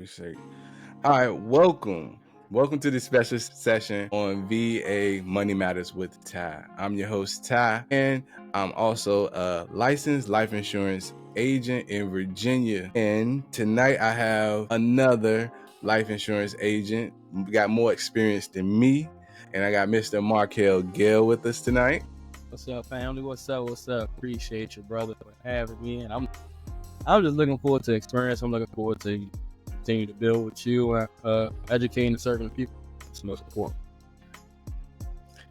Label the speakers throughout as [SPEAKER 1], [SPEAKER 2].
[SPEAKER 1] Appreciate it. All right, welcome. Welcome to this special session on VA Money Matters with Ty. I'm your host, Ty, and I'm also a licensed life insurance agent in Virginia. And tonight I have another life insurance agent, got more experience than me, and I got Mr. Markel Gale with us tonight.
[SPEAKER 2] What's up, family? What's up? What's up? Appreciate you, brother, for having me. And I'm just looking forward to experience. I'm looking forward to continue to build with you, educating and serving people. It's the most important.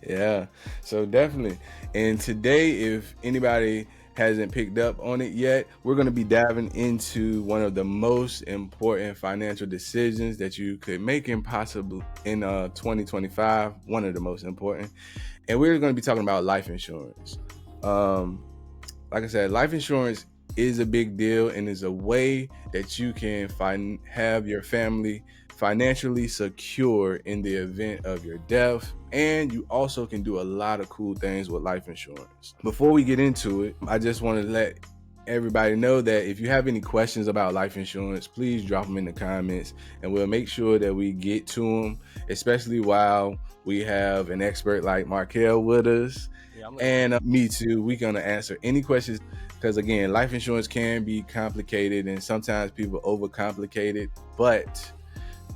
[SPEAKER 1] Yeah, so definitely. And today, if anybody hasn't picked up on it yet, we're going to be diving into one of the most important financial decisions that you could make in 2025, one of the most important. And we're going to be talking about life insurance. Like I said, life insurance is a big deal and is a way that you can have your family financially secure in the event of your death. And you also can do a lot of cool things with life insurance. Before we get into it, I just want to let everybody know that if you have any questions about life insurance, please drop them in the comments and we'll make sure that we get to them, especially while we have an expert like Markel with us. And me too. We're going to answer any questions because, again, life insurance can be complicated and sometimes people overcomplicate it, but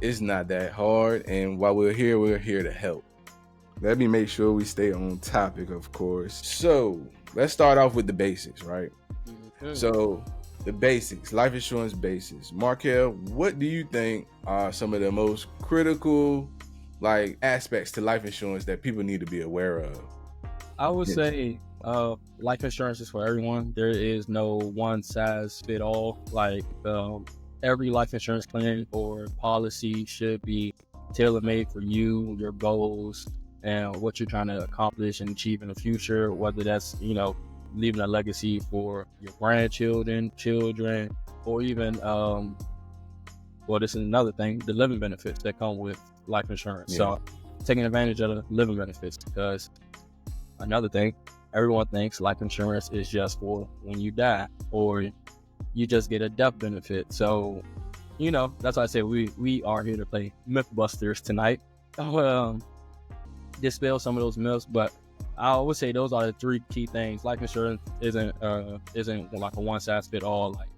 [SPEAKER 1] it's not that hard. And while we're here to help. Let me make sure we stay on topic, of course. So let's start off with the basics, right? Mm-hmm. So the basics, life insurance basics. Markel, what do you think are some of the most critical aspects to life insurance that people need to be aware of?
[SPEAKER 2] I would say life insurance is for everyone. There is no one size fit all. Every life insurance plan or policy should be tailor-made for you, your goals, and what you're trying to accomplish and achieve in the future, whether that's, leaving a legacy for your grandchildren, children, or even, this is another thing, the living benefits that come with life insurance. Yeah. So taking advantage of the living benefits, because another thing, everyone thinks life insurance is just for when you die or you just get a death benefit. So, that's why I say we are here to play Mythbusters tonight. Dispel some of those myths, but I would say those are the three key things. Life insurance isn't like a one size fit all. Like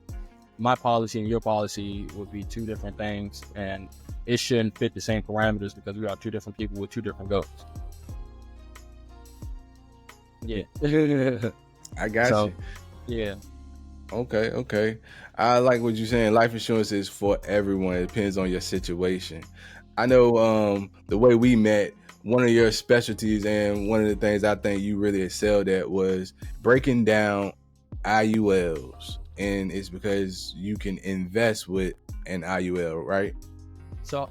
[SPEAKER 2] my policy and your policy would be two different things, and it shouldn't fit the same parameters because we are two different people with two different goals. Yeah.
[SPEAKER 1] I got you.
[SPEAKER 2] Yeah.
[SPEAKER 1] Okay. I like what you're saying. Life insurance is for everyone. It depends on your situation. I know the way we met, one of your specialties and one of the things I think you really excelled at was breaking down IULs. And it's because you can invest with an IUL, right?
[SPEAKER 2] So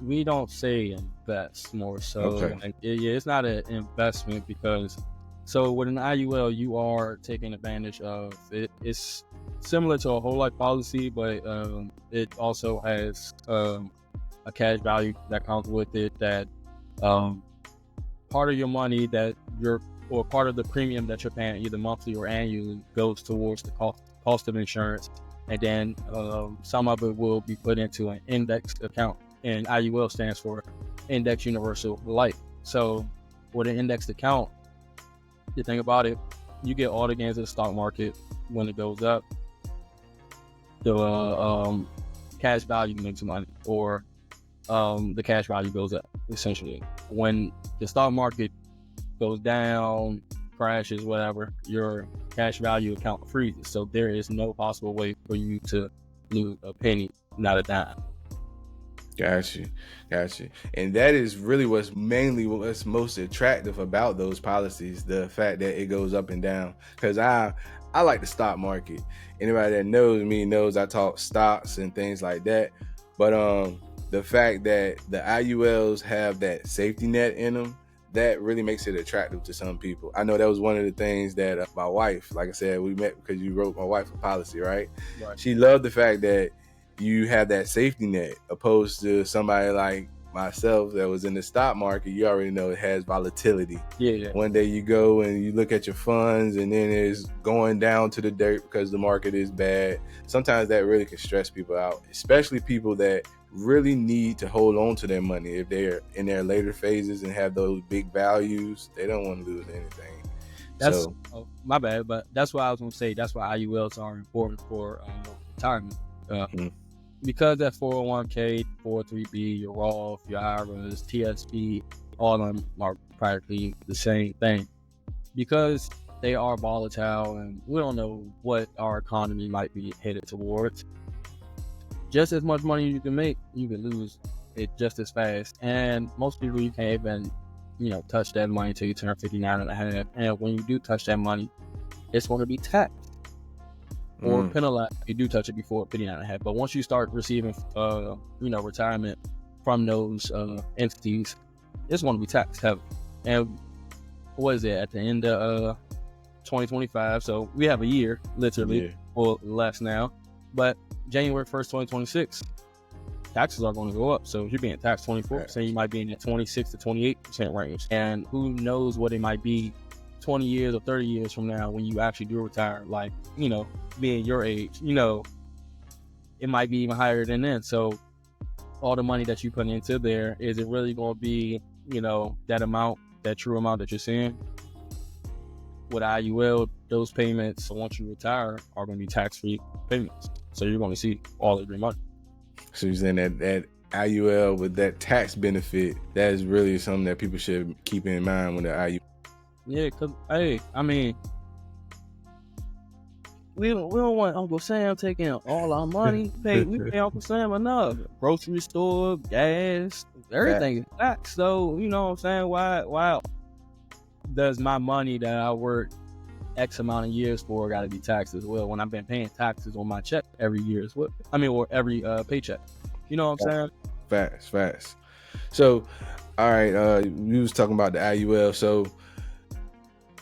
[SPEAKER 2] we don't say invest more so. Okay. It's not an investment because with an IUL, you are taking advantage of it. It's similar to a whole life policy, but it also has a cash value that comes with it that part of your money or part of the premium that you're paying either monthly or annually goes towards the cost of insurance. And then some of it will be put into an indexed account, and IUL stands for Index Universal Life. So with an indexed account, you think about it, you get all the gains of the stock market when it goes up. The cash value makes money, or the cash value goes up, essentially. When the stock market goes down, crashes, whatever, your cash value account freezes. So there is no possible way for you to lose a penny, not a dime.
[SPEAKER 1] Got you. And that is really what's most attractive about those policies, the fact that it goes up and down. Because I like the stock market. Anybody that knows me knows I talk stocks and things like that. But the fact that the IULs have that safety net in them, that really makes it attractive to some people. I know that was one of the things that my wife, like I said, we met because you wrote my wife a policy, right? She loved the fact that you have that safety net opposed to somebody like myself that was in the stock market, you already know it has volatility.
[SPEAKER 2] Yeah.
[SPEAKER 1] One day you go and you look at your funds and then it's going down to the dirt because the market is bad. Sometimes that really can stress people out, especially people that really need to hold on to their money. If they're in their later phases and have those big values, they don't want to lose anything.
[SPEAKER 2] That's my bad, but that's why I was going to say, that's why IULs are important for retirement. Because that 401k, 403b, your Roth, your IRAs, TSP, all of them are practically the same thing. Because they are volatile and we don't know what our economy might be headed towards. Just as much money you can make, you can lose it just as fast. And most people, you can't even, touch that money until you turn 59 and a half. And when you do touch that money, it's going to be taxed or penalized if you do touch it before 59 and a half. But once you start receiving, retirement from those entities, it's going to be taxed heavy. And what is it, at the end of 2025? So we have a year, literally, or less now. But January 1st, 2026, taxes are going to go up. So if you're being taxed 24%, you might be in that 26 to 28% range. And who knows what it might be 20 years or 30 years from now when you actually do retire, like, being your age, it might be even higher than then. So all the money that you put into there, is it really going to be, that amount, that true amount that you're seeing? With IUL, those payments, once you retire, are going to be tax-free payments. So you're going to see all of your money.
[SPEAKER 1] So you're saying that IUL with that tax benefit, that is really something that people should keep in mind when the IUL.
[SPEAKER 2] Yeah, because, hey, I mean, we don't want Uncle Sam taking all our money. We pay Uncle Sam enough. Grocery store, gas, everything is taxed. So, you know what I'm saying? Why does my money that I work X amount of years for got to be taxed as well when I've been paying taxes on my check every year as well? I mean, or every paycheck. You know what I'm saying?
[SPEAKER 1] Facts. So, all right, we was talking about the IUL. So,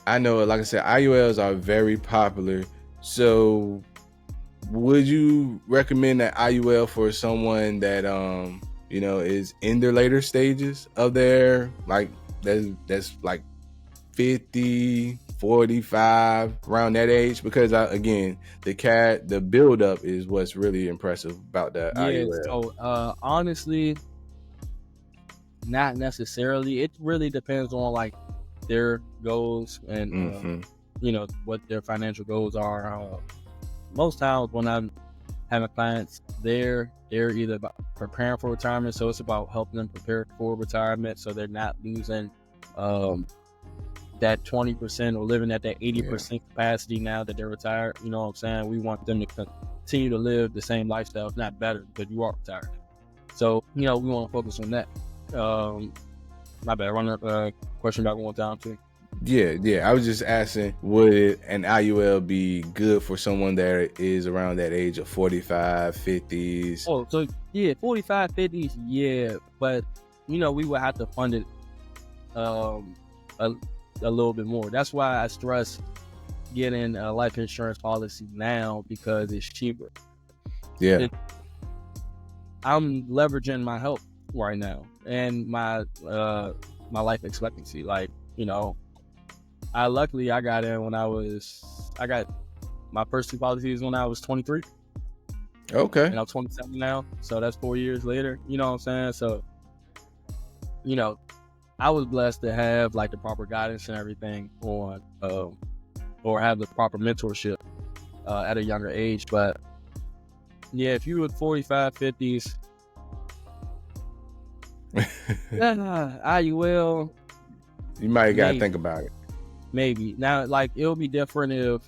[SPEAKER 1] I know, like I said, IULs are very popular. So, would you recommend that IUL for someone that is in their later stages of their, like, that's like 50, 45, around that age? Because again, the build up is what's really impressive about the IUL.
[SPEAKER 2] So honestly, not necessarily. It really depends on like their goals and what their financial goals are. Most times when I'm having clients, they're either about preparing for retirement, so it's about helping them prepare for retirement so they're not losing that 20% or living at that 80% capacity now that they're retired. You know what I'm saying? We want them to continue to live the same lifestyle, if not better, because you are retired. So, we want to focus on that. My bad, run up question back one time too.
[SPEAKER 1] Yeah. I was just asking, would an IUL be good for someone that is around that age of 45, 50s?
[SPEAKER 2] Oh, so yeah, 45, 50s, yeah. But, we would have to fund it a little bit more. That's why I stress getting a life insurance policy now, because it's cheaper.
[SPEAKER 1] Yeah.
[SPEAKER 2] I'm leveraging my health right now and my life expectancy. Like, I got in when I got my first two policies when I was 23.
[SPEAKER 1] Okay.
[SPEAKER 2] And I'm 27 now. So that's 4 years later. You know what I'm saying? So, I was blessed to have like the proper guidance and everything on, or have the proper mentorship at a younger age. But yeah, if you were 45, 50s, IUL,
[SPEAKER 1] you might got to think about it.
[SPEAKER 2] Maybe. Now, like, it'll be different if,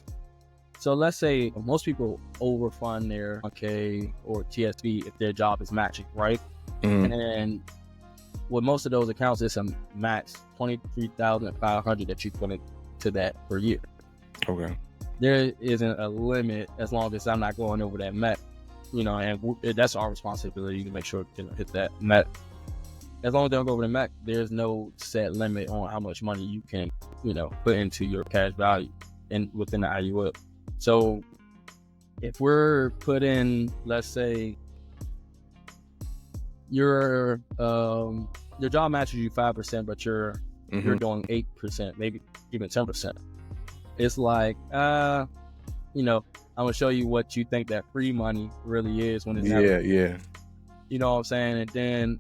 [SPEAKER 2] so let's say most people overfund their 1K or TSP if their job is matching, right? And with most of those accounts, it's a max $23,500 that you put into that per year.
[SPEAKER 1] Okay.
[SPEAKER 2] There isn't a limit as long as I'm not going over that max, and that's our responsibility to make sure to hit that max. As long as they don't go over the max, there's no set limit on how much money you can, put into your cash value within the IUL. So if we're putting, let's say, your job matches you 5%, but you're doing 8%, maybe even 10%. It's like, I'm gonna show you what you think that free money really is when it's never.
[SPEAKER 1] Yeah.
[SPEAKER 2] You know what I'm saying? And then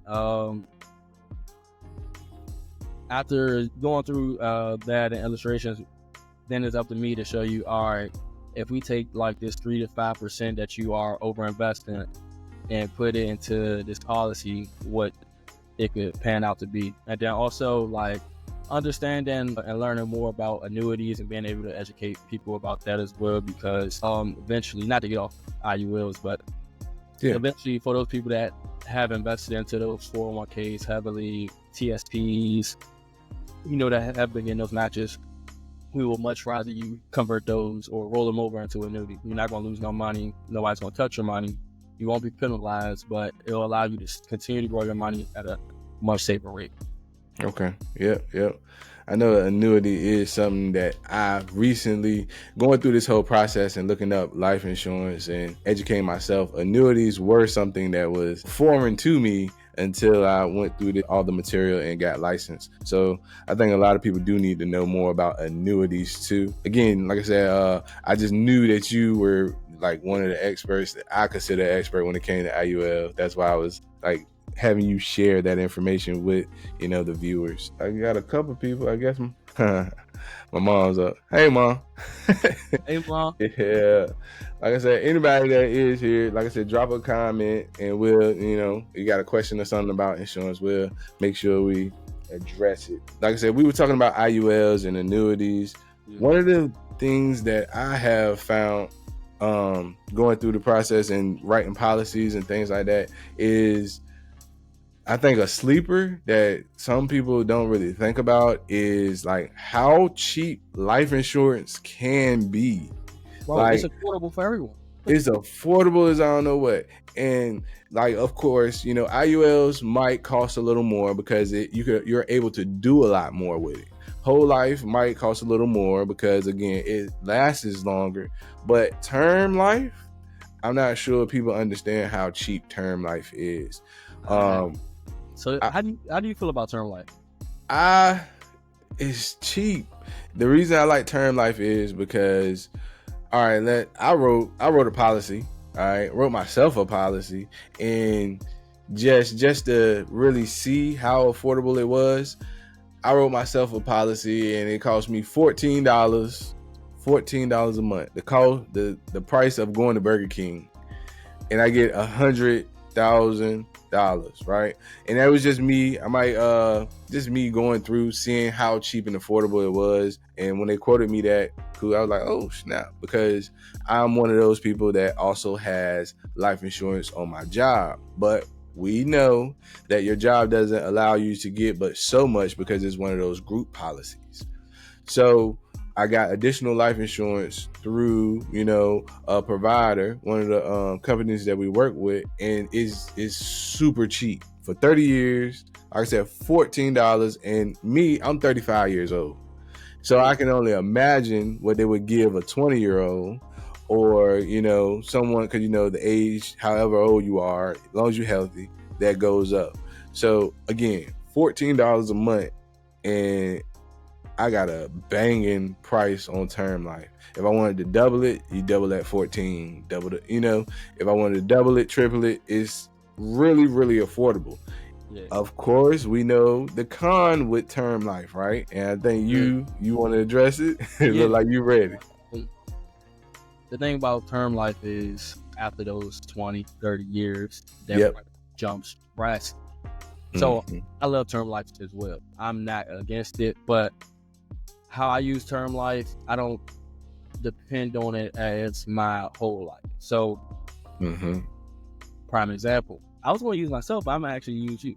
[SPEAKER 2] after going through that and illustrations, then it's up to me to show you, all right, if we take like this 3 to 5% that you are over investing and put it into this policy, what it could pan out to be. And then also like understanding and learning more about annuities and being able to educate people about that as well, because eventually, not to get off IULs, but eventually for those people that have invested into those 401ks heavily, TSPs, that have been in those matches, we will much rather you convert those or roll them over into annuity. You're not going to lose no money. Nobody's going to touch your money. You won't be penalized, but it'll allow you to continue to grow your money at a much safer rate.
[SPEAKER 1] Okay. Yep. I know annuity is something that I recently, going through this whole process and looking up life insurance and educating myself, annuities were something that was foreign to me until I went through all the material and got licensed. So I think a lot of people do need to know more about annuities too. Again, like I said, I just knew that you were like one of the experts that I consider an expert when it came to IUL. That's why I was like having you share that information with, the viewers. I got a couple people, I guess. My mom's up. Hey, Mom.
[SPEAKER 2] Hey, Mom.
[SPEAKER 1] Yeah. Like I said, anybody that is here, like I said, drop a comment and we'll, you got a question or something about insurance, we'll make sure we address it. Like I said, we were talking about IULs and annuities. Yeah. One of the things that I have found going through the process and writing policies and things like that is, I think a sleeper that some people don't really think about is like how cheap life insurance can be.
[SPEAKER 2] Well, like, it's affordable for everyone.
[SPEAKER 1] It's affordable as I don't know what. And like, of course, IULs might cost a little more because you're able to do a lot more with it. Whole life might cost a little more because, again, it lasts longer. But term life, I'm not sure people understand how cheap term life is.
[SPEAKER 2] So how do you feel about term life?
[SPEAKER 1] It's cheap. The reason I like term life is because, all right, I wrote a policy. All right, wrote myself a policy, and just to really see how affordable it was, I wrote myself a policy, and it cost me $14 a month. The price of going to Burger King, and I get $100,000. Right? And that was just me. I might just me going through seeing how cheap and affordable it was. And when they quoted me that, cool, I was like, oh snap, because I'm one of those people that also has life insurance on my job. But we know that your job doesn't allow you to get but so much because it's one of those group policies. So I got additional life insurance through, a provider, one of the companies that we work with, and is super cheap for 30 years. Like I said, $14, and me, I'm 35 years old. So I can only imagine what they would give a 20-year-old or, someone, because, the age, however old you are, as long as you're healthy, that goes up. So again, $14 a month, and I got a banging price on term life. If I wanted to double it, you double that 14, double it, if I wanted to double it, triple it, it's really, really affordable. Yeah. Of course, we know the con with term life, right? And I think you want to address it. It look like you ready.
[SPEAKER 2] The thing about term life is after those 20, 30 years, that jumps drastically. So I love term life as well. I'm not against it, but how I use term life, I don't depend on it as my whole life. So, prime example, I was going to use myself, but I'm actually use you.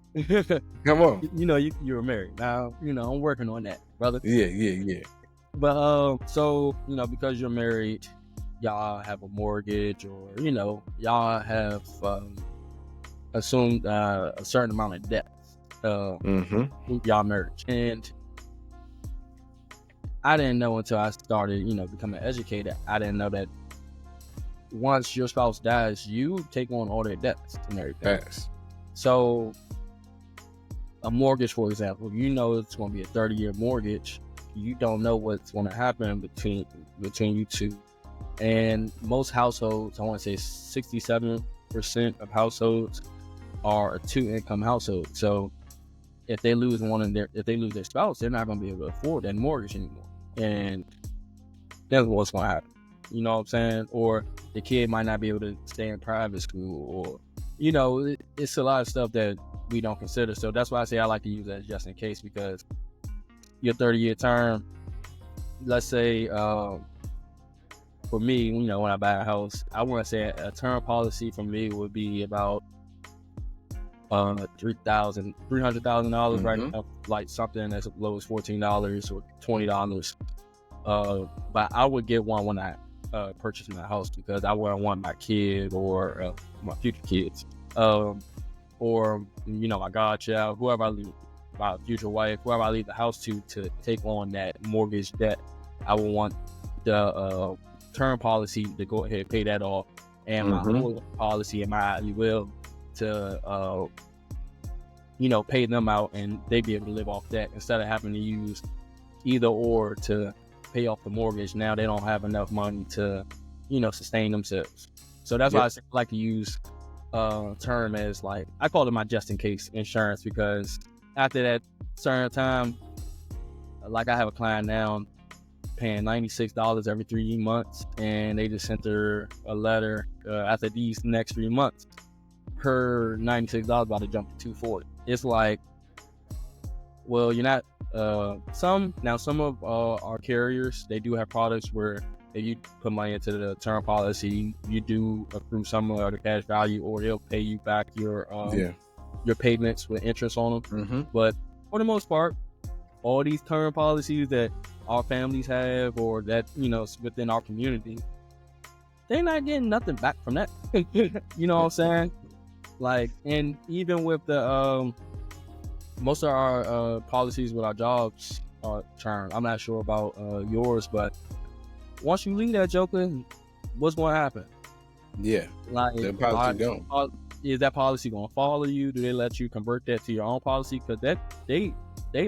[SPEAKER 1] Come on.
[SPEAKER 2] You were married. Now, I'm working on that, brother.
[SPEAKER 1] Yeah.
[SPEAKER 2] But, so, because you're married, y'all have a mortgage or, y'all have assumed a certain amount of debt. Y'all marriage. And I didn't know until I started, becoming educated. I didn't know that once your spouse dies, you take on all their debts and everything.
[SPEAKER 1] Yes.
[SPEAKER 2] So a mortgage, for example, you know it's going to be a 30-year mortgage. You don't know what's going to happen between you two. And most households, I want to say 67% of households are a 2-income household. So if they lose their spouse, they're not going to be able to afford that mortgage anymore. And that's what's going to happen. You know what I'm saying? Or the kid might not be able to stay in private school, or, you know, it's a lot of stuff that we don't consider. So that's why I say I like to use that just in case, because your 30-year term, let's say, for me, you know, when I buy a house, I want to say a term policy for me would be about $300,000 right now, like something as low as $14 or $20. But I would get one when I purchase my house, because I wouldn't want my kid or my future kids, or, you know, my godchild, whoever I leave, my future wife, whoever I leave the house to take on that mortgage debt. I would want the term policy to go ahead and pay that off, and my whole policy and my IUL to you know, pay them out, and they be able to live off that instead of having to use either or to pay off the mortgage. Now they don't have enough money to, you know, sustain themselves. So that's why I like to use term as, like, I call it my just in case insurance, because after that certain time, like I have a client now paying $96 every 3 months, and they just sent her a letter after these next 3 months, her $96 about to jump to $240. It's like, well, you're not some of our carriers, they do have products where if you put money into the term policy, you do accrue some of the cash value, or they'll pay you back your payments with interest on them. But for the most part, all these term policies that our families have, or that, you know, within our community, they're not getting nothing back from that. You know what I'm saying? Like, and even with the most of our policies with our jobs are term. I'm not sure about yours, but once you leave that joker, what's going to happen?
[SPEAKER 1] Yeah,
[SPEAKER 2] like,
[SPEAKER 1] the policy don't.
[SPEAKER 2] Is that policy going to follow you? Do they let you convert that to your own policy? Because that they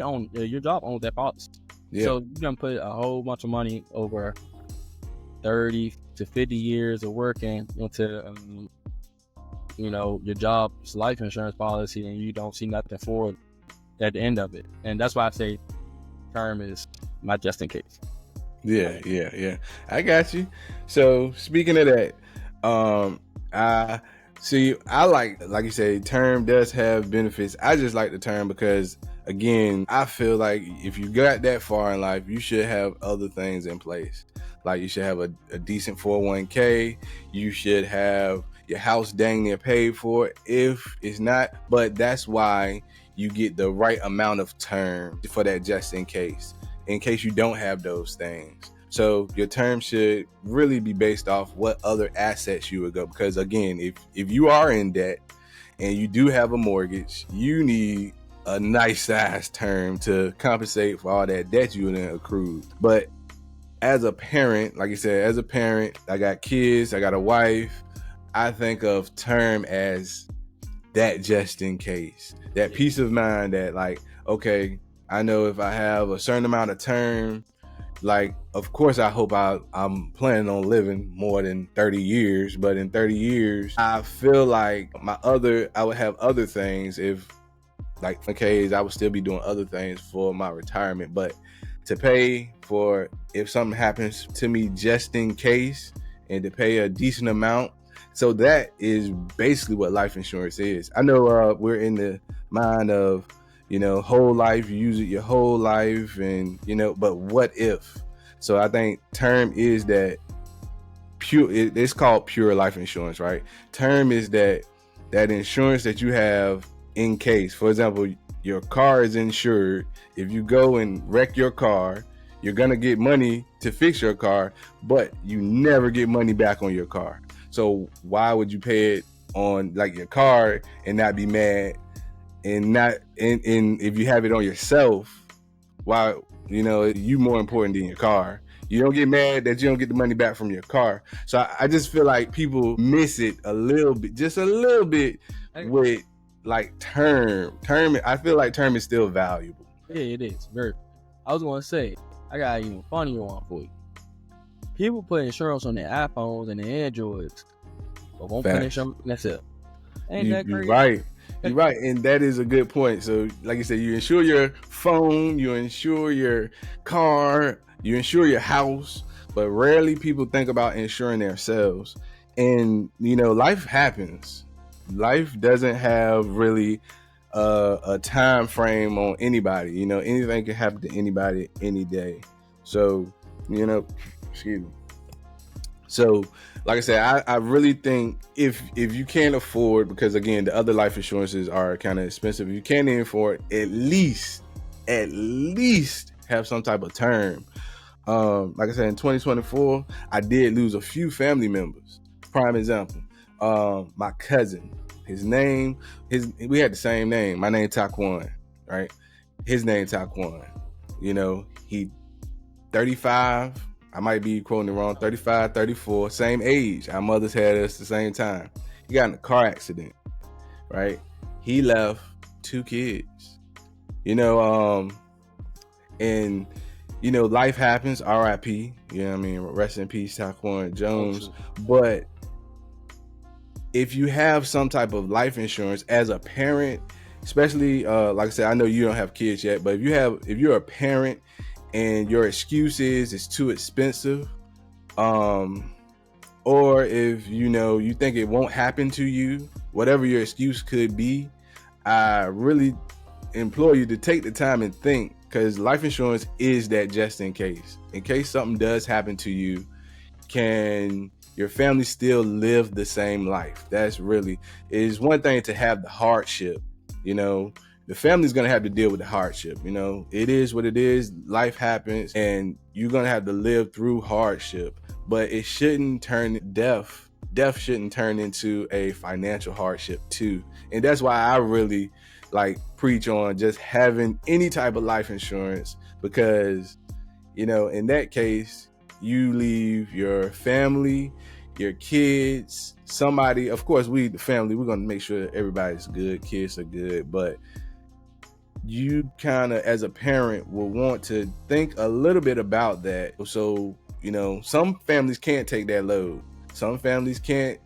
[SPEAKER 2] own, your job owns that policy.
[SPEAKER 1] Yeah.
[SPEAKER 2] So you're gonna put a whole bunch of money over 30 to 50 years of working into you know, your job's life insurance policy, and you don't see nothing for it at the end of it. And that's why I say term is my just in case.
[SPEAKER 1] Yeah. I got you. So speaking of that, I see, I like you say, term does have benefits. I just like the term because, again, I feel like if you got that far in life, you should have other things in place. Like, you should have a decent 401k. You should have your house dang near paid for, if it's not. But that's why you get the right amount of term for that just in case you don't have those things. So your term should really be based off what other assets you would go. Because, again, if you are in debt and you do have a mortgage, you need a nice size term to compensate for all that debt you done accrued. But as a parent, like you said, I got kids, I got a wife, I think of term as that just in case. That peace of mind that, like, okay, I know if I have a certain amount of term, like, of course, I hope I'm planning on living more than 30 years, but in 30 years, I feel like I would have other things. If, like, okay, I would still be doing other things for my retirement, but to pay for if something happens to me just in case, and to pay a decent amount. So that is basically what life insurance is. I know we're in the mind of, you know, whole life, you use it your whole life, and, you know, but what if? So I think term is that pure, it's called pure life insurance, right? Term is that insurance that you have in case. For example, your car is insured. If you go and wreck your car, you're gonna get money to fix your car, but you never get money back on your car. So why would you pay it on, like, your car and not be mad? And not in if you have it on yourself, why, you know, you more important than your car. You don't get mad that you don't get the money back from your car. So I just feel like people miss it a little bit, just a little bit, with like term. I feel like term is still valuable.
[SPEAKER 2] Yeah, it is. Very. I was gonna say, I got an even funnier one for you. People put insurance on their iPhones and their Androids, but won't put insurance on themselves. Ain't that
[SPEAKER 1] You're
[SPEAKER 2] crazy?
[SPEAKER 1] right. You're right, and that is a good point. So, like you said, you insure your phone, you insure your car, you insure your house, but rarely people think about insuring themselves. And life happens. Life doesn't have really a time frame on anybody. Anything can happen to anybody any day. So, excuse me. So, like I said, I really think if you can't afford, because again, the other life insurances are kind of expensive. If you can't even afford, at least have some type of term. Like I said, in 2024, I did lose a few family members. Prime example, my cousin. We had the same name. My name Taquan, right? His name Taquan. He 35. I might be quoting it wrong, 35, 34, same age. Our mothers had us the same time. He got in a car accident, right? He left 2 kids, and, life happens, RIP, rest in peace, Taquan Jones. But if you have some type of life insurance as a parent, especially, like I said, I know you don't have kids yet, but if you're a parent and your excuse is it's too expensive, or if you think it won't happen to you, whatever your excuse could be, I really implore you to take the time and think, because life insurance is that just in case something does happen to you, can your family still live the same life? That's really, it's one thing to have the hardship, the family's going to have to deal with the hardship. It is what it is. Life happens and you're going to have to live through hardship, but it shouldn't turn death shouldn't turn into a financial hardship too. And that's why I really preach on just having any type of life insurance, because, in that case, you leave your family, your kids, somebody, of course, the family, we're going to make sure everybody's good, kids are good, but you kind of, as a parent, will want to think a little bit about that. So, some families can't take that load. Some families can't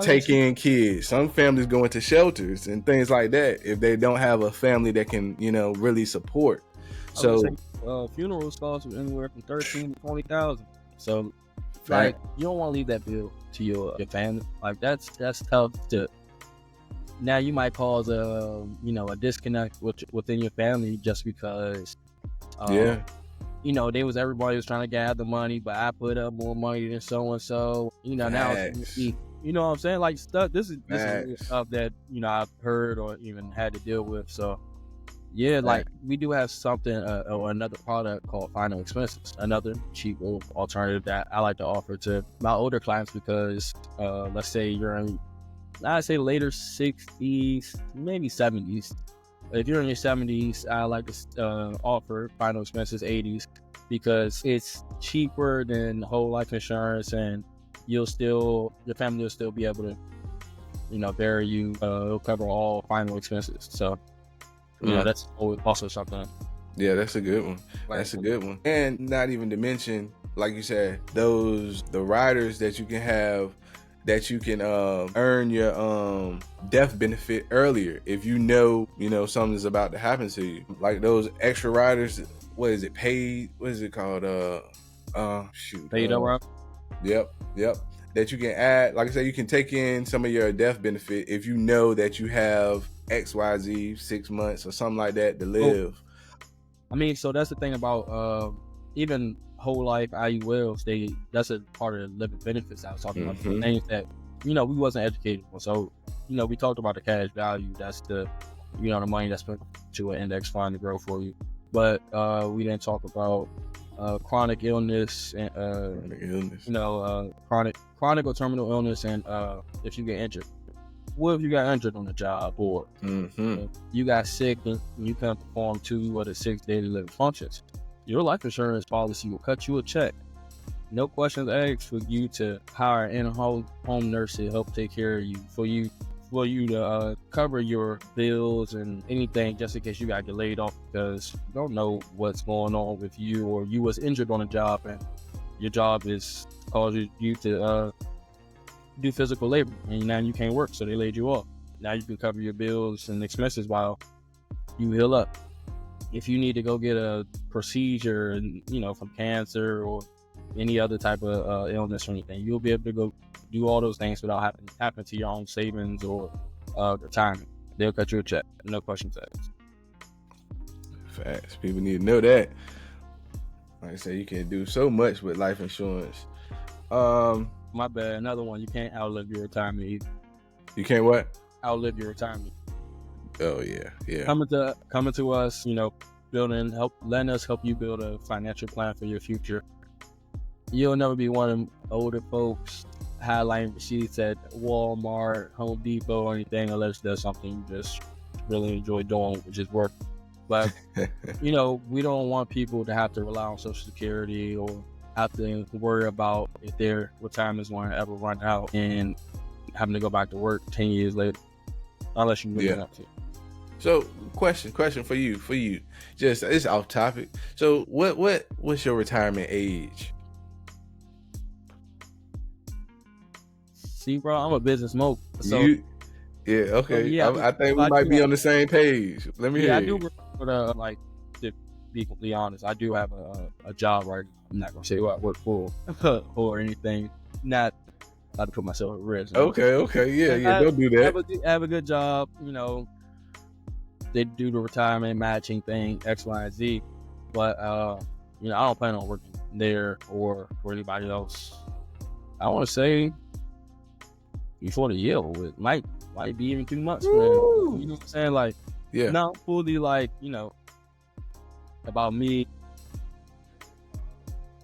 [SPEAKER 1] take in kids. Some families go into shelters and things like that if they don't have a family that can, really support. So
[SPEAKER 2] funerals cost anywhere from $13,000 to $20,000. So,
[SPEAKER 1] right.
[SPEAKER 2] You don't want to leave that bill to your family. That's tough to. Now you might cause a disconnect within your family just because everybody was trying to gather money, but I put up more money than so and so. Now it's, you know what I'm saying? Stuff. This is stuff that I've heard or even had to deal with. So we do have something or another product called Final Expenses, another cheap alternative that I like to offer to my older clients, because let's say you're in, I'd say later 60s, maybe 70s. If you're in your 70s, I like to offer Final Expenses 80s, because it's cheaper than whole life insurance, and your family will still be able to, bury you. It'll cover all final expenses. So, that's also something.
[SPEAKER 1] Yeah, that's a good one. That's a good one. And not even to mention, like you said, the riders that you can have, that you can earn your death benefit earlier if something's about to happen to you. Like those extra riders, what is it called?
[SPEAKER 2] Paid up.
[SPEAKER 1] Yep. That you can add, like I said, you can take in some of your death benefit if you know that you have XYZ 6 months or something like that to live.
[SPEAKER 2] So that's the thing about even whole life IULs. That's a part of the living benefits I was talking about. The things that we wasn't educated on. So we talked about the cash value. That's the the money that's put to an index fund to grow for you. But we didn't talk about chronic illness and chronic or terminal illness, and if you get injured. What if you got injured on the job, or you got sick and you can't perform 2 of the 6 daily living functions? Your life insurance policy will cut you a check. No questions asked for you to hire an in-home nurse to help take care of you, for for you to cover your bills and anything just in case you got to get laid off, because you don't know what's going on with you, or you was injured on a job and your job is causing you to do physical labor and now you can't work, so they laid you off. Now you can cover your bills and expenses while you heal up. If you need to go get a procedure, from cancer or any other type of illness or anything, you'll be able to go do all those things without having to tap into your own savings or retirement. They'll cut you a check, no questions asked.
[SPEAKER 1] Facts. People need to know that. Like I said, you can do so much with life insurance.
[SPEAKER 2] My bad. Another one, you can't outlive your retirement either.
[SPEAKER 1] You can't what?
[SPEAKER 2] Outlive your retirement.
[SPEAKER 1] Oh yeah.
[SPEAKER 2] Coming to us, letting us help you build a financial plan for your future. You'll never be one of them older folks highlighting receipts at Walmart, Home Depot, or anything, unless there's something you just really enjoy doing, which is work. But we don't want people to have to rely on Social Security or have to worry about if their retirement's going to ever run out and having to go back to work 10 years later, unless you really want to.
[SPEAKER 1] So, question for you. Just, it's off topic. So, what's your retirement age?
[SPEAKER 2] See, bro, I'm a business mogul. So,
[SPEAKER 1] okay. I think we might be on the same page. Let me hear.
[SPEAKER 2] I do, to be completely honest, I do have a job right now. I'm not gonna say what I work for or anything. Not to put myself at risk.
[SPEAKER 1] Okay. Yeah. Don't do that.
[SPEAKER 2] Have a good job. They do the retirement matching thing, X, Y, and Z. But I don't plan on working there or for anybody else. I want to say before the year, it might be even 2 months. Man. You know what I'm saying? Like, not fully about me.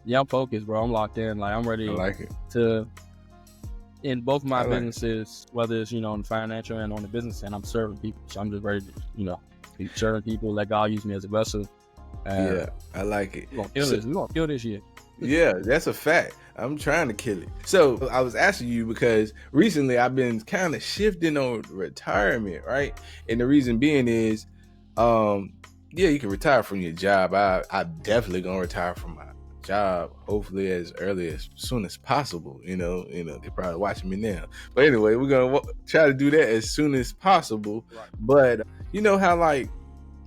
[SPEAKER 2] Yeah, I'm focused, bro. I'm locked in. Like, I'm ready to, in both my businesses, whether it's, on the financial and on the business end, I'm serving people. So I'm just ready to, be serving people, let God use me as a vessel.
[SPEAKER 1] I like it.
[SPEAKER 2] We're going to kill this year.
[SPEAKER 1] Yeah, that's a fact. I'm trying to kill it. So I was asking you because recently I've been kind of shifting on retirement, right? And the reason being is, you can retire from your job. I'm definitely gonna retire from my job, hopefully as soon as possible. They're probably watching me now. But anyway, we're gonna try to do that as soon as possible. Right. But you know how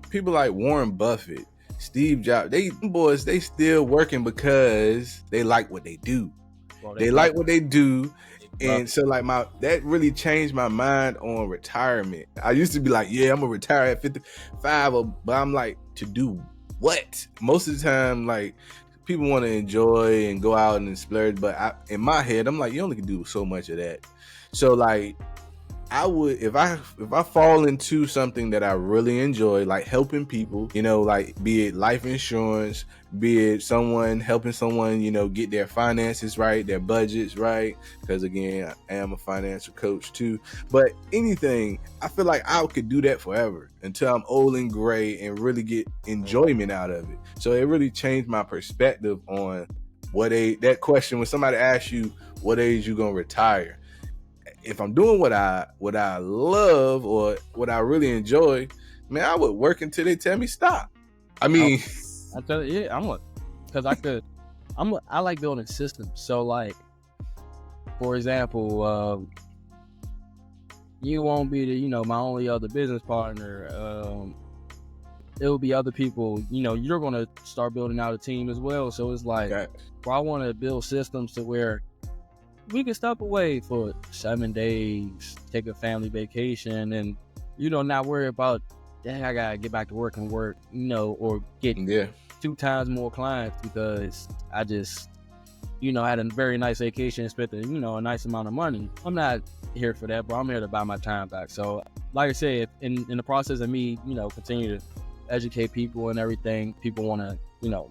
[SPEAKER 1] people like Warren Buffett, Steve Jobs, they still working because they like what they do. Well, they like what they do. And so that really changed my mind on retirement. I used to be like, I'm gonna retire at 55, but I'm like, to do what? Most of the time, people want to enjoy and go out and splurge, but in my head, I'm like, you only can do so much of that. So I would, if I fall into something that I really enjoy, like helping people, be it life insurance, be it helping someone, get their finances right, their budgets right. Because again, I am a financial coach too. But anything, I feel like I could do that forever until I'm old and gray and really get enjoyment out of it. So it really changed my perspective on that question when somebody asks you, what age you gonna retire? If I'm doing what I love or what I really enjoy, man, I would work until they tell me stop. I mean,
[SPEAKER 2] I tell you, because I like building systems. So for example, you won't be my only other business partner. It'll be other people. You're gonna start building out a team as well. So it's I want to build systems to where we can step away for 7 days, take a family vacation, and not worry about, dang, I gotta get back to work or get 2 times more clients because I just had a very nice vacation and spent a nice amount of money. I'm not here for that, bro. I'm here to buy my time back. So like I said, in the process of me continue to educate people and everything, people want to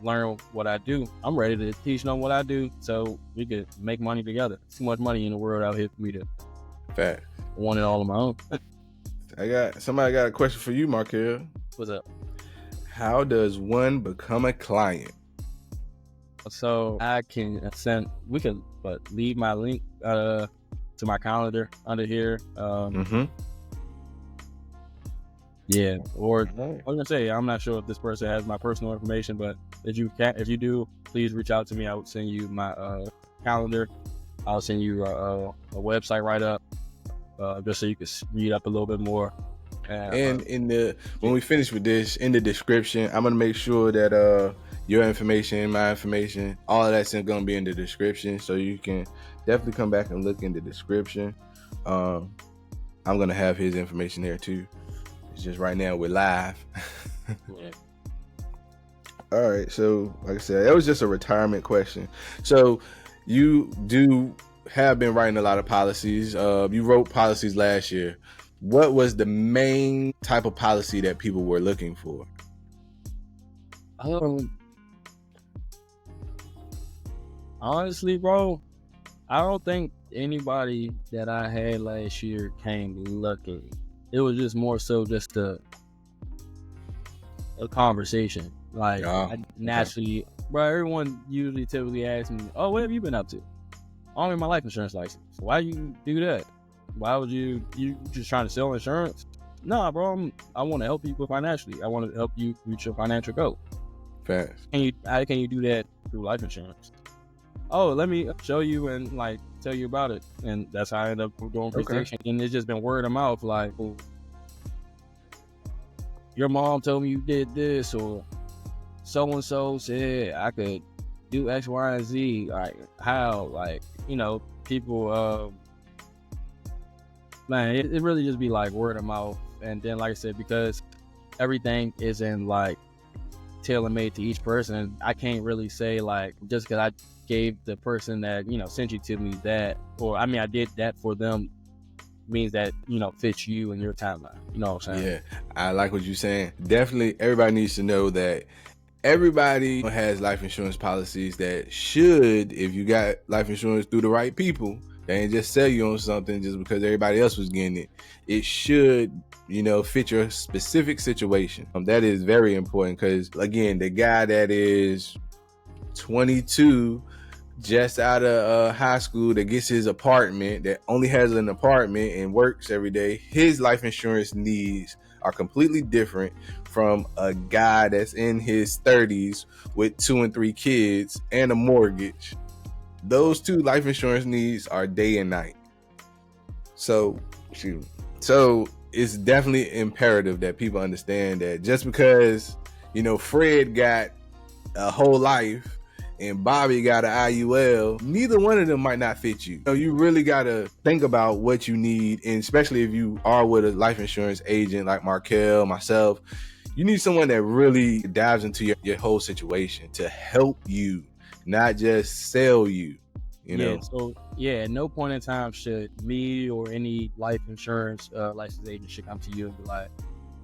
[SPEAKER 2] learn what I do. I'm ready to teach them what I do so we could make money together. Too much money in the world out here for me to want it all on my own.
[SPEAKER 1] Somebody got a question for you, Markel.
[SPEAKER 2] What's up?
[SPEAKER 1] How does one become a client?
[SPEAKER 2] So I can leave my link to to my calendar under here. Yeah, or I was gonna say, I'm not sure if this person has my personal information, but if you do, please reach out to me. I will send you my calendar. I'll send you a website write up, just so you can read up a little bit more.
[SPEAKER 1] And when we finish with this, in the description, I'm gonna make sure that your information, my information, all of that's gonna be in the description, so you can definitely come back and look in the description. I'm gonna have his information there too. It's just right now we're live.
[SPEAKER 2] Yeah.
[SPEAKER 1] All right, so like I said, that was just a retirement question. So you have been writing a lot of policies. You wrote policies last year. What was the main type of policy that people were looking for?
[SPEAKER 2] Honestly, bro, I don't think anybody that I had last year came looking. It was just more so just a conversation. Like, naturally, bro, everyone usually typically asks me, "Oh, what have you been up to?" "I'm in my life insurance license." "Why you do that? Why would you just trying to sell insurance?" "Nah, bro, I want to help people financially. I want to help you reach your financial goal."
[SPEAKER 1] Fast.
[SPEAKER 2] How can you do that through life insurance? "Oh, let me show you and like tell you about it." And that's how I ended up doing presentation. And it's just been word of mouth, like, "Oh, your mom told me you did this," or "so and so said I could do X, Y, and Z." Like, how? Like, people, man, it really just be like word of mouth. And then, like I said, because everything isn't like tailor-made to each person, I can't really say like just because I gave the person that sent you to me that, or I did that for them, means that fits you and your timeline. You know what I'm saying?
[SPEAKER 1] Yeah, I like what you're saying. Definitely, everybody needs to know that everybody has life insurance policies that should, if you got life insurance through the right people, they ain't just sell you on something just because everybody else was getting it. It should fit your specific situation. That is very important, because again, the guy that is 22, just out of high school, that gets his apartment, that only has an apartment and works every day, his life insurance needs are completely different from a guy that's in his 30s with 2 and 3 kids and a mortgage. Those two life insurance needs are day and night. So it's definitely imperative that people understand that just because Fred got a whole life and Bobby got an IUL, neither one of them might not fit you. You really got to think about what you need, and especially if you are with a life insurance agent like Markel, myself, you need someone that really dives into your whole situation to help you, not just sell you.
[SPEAKER 2] Yeah, so at no point in time should me or any life insurance license agent should come to you and be like,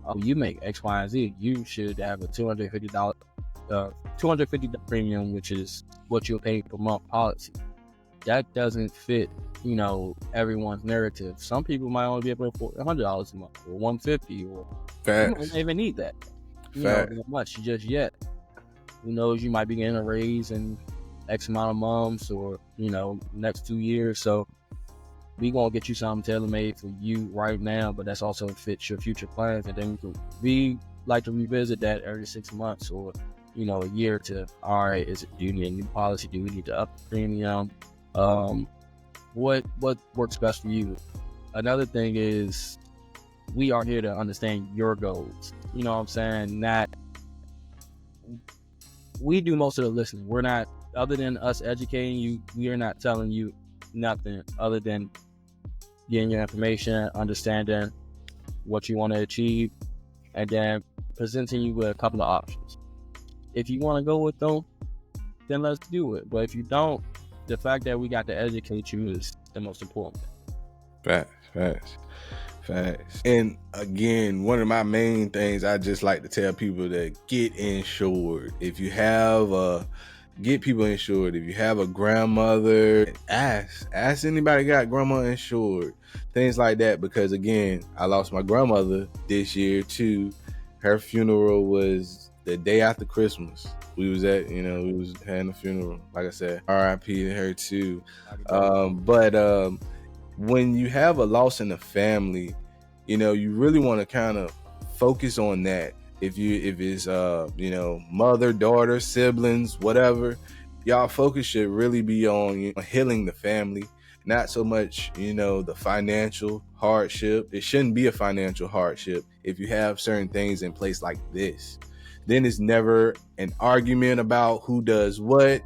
[SPEAKER 2] "Oh, you make X, Y, and Z. You should have a $250 premium, which is what you'll pay per month policy." That doesn't fit, everyone's narrative. Some people might only be able to afford $100 a month or $150, or you might not even need that, that much just yet. Who knows? You might be getting a raise in X amount of months, or next 2 years. So we gonna get you something tailor-made for you right now, but that's also fits your future plans. And then we like to revisit that every 6 months or a year to, all right, do you need a new policy? Do we need to up the premium? What works best for you? Another thing is, we are here to understand your goals. You know what I'm saying? We do most of the listening. We're not, other than us educating you, we are not telling you nothing other than getting your information, understanding what you want to achieve, and then presenting you with a couple of options. If you want to go with them, then let's do it. But if you don't, the fact that we got to educate you is the most important.
[SPEAKER 1] Facts. And again, one of my main things I just like to tell people to get insured. If you have get people insured. If you have a grandmother, ask anybody got grandma insured, things like that. Because again, I lost my grandmother this year too. Her funeral was the day after Christmas. We was having a funeral. Like I said, RIP to her too. But when you have a loss in the family, you really want to kind of focus on that. If it's mother, daughter, siblings, whatever, y'all focus should really be on healing the family, not so much the financial hardship. It shouldn't be a financial hardship if you have certain things in place like this. Then it's never an argument about who does what,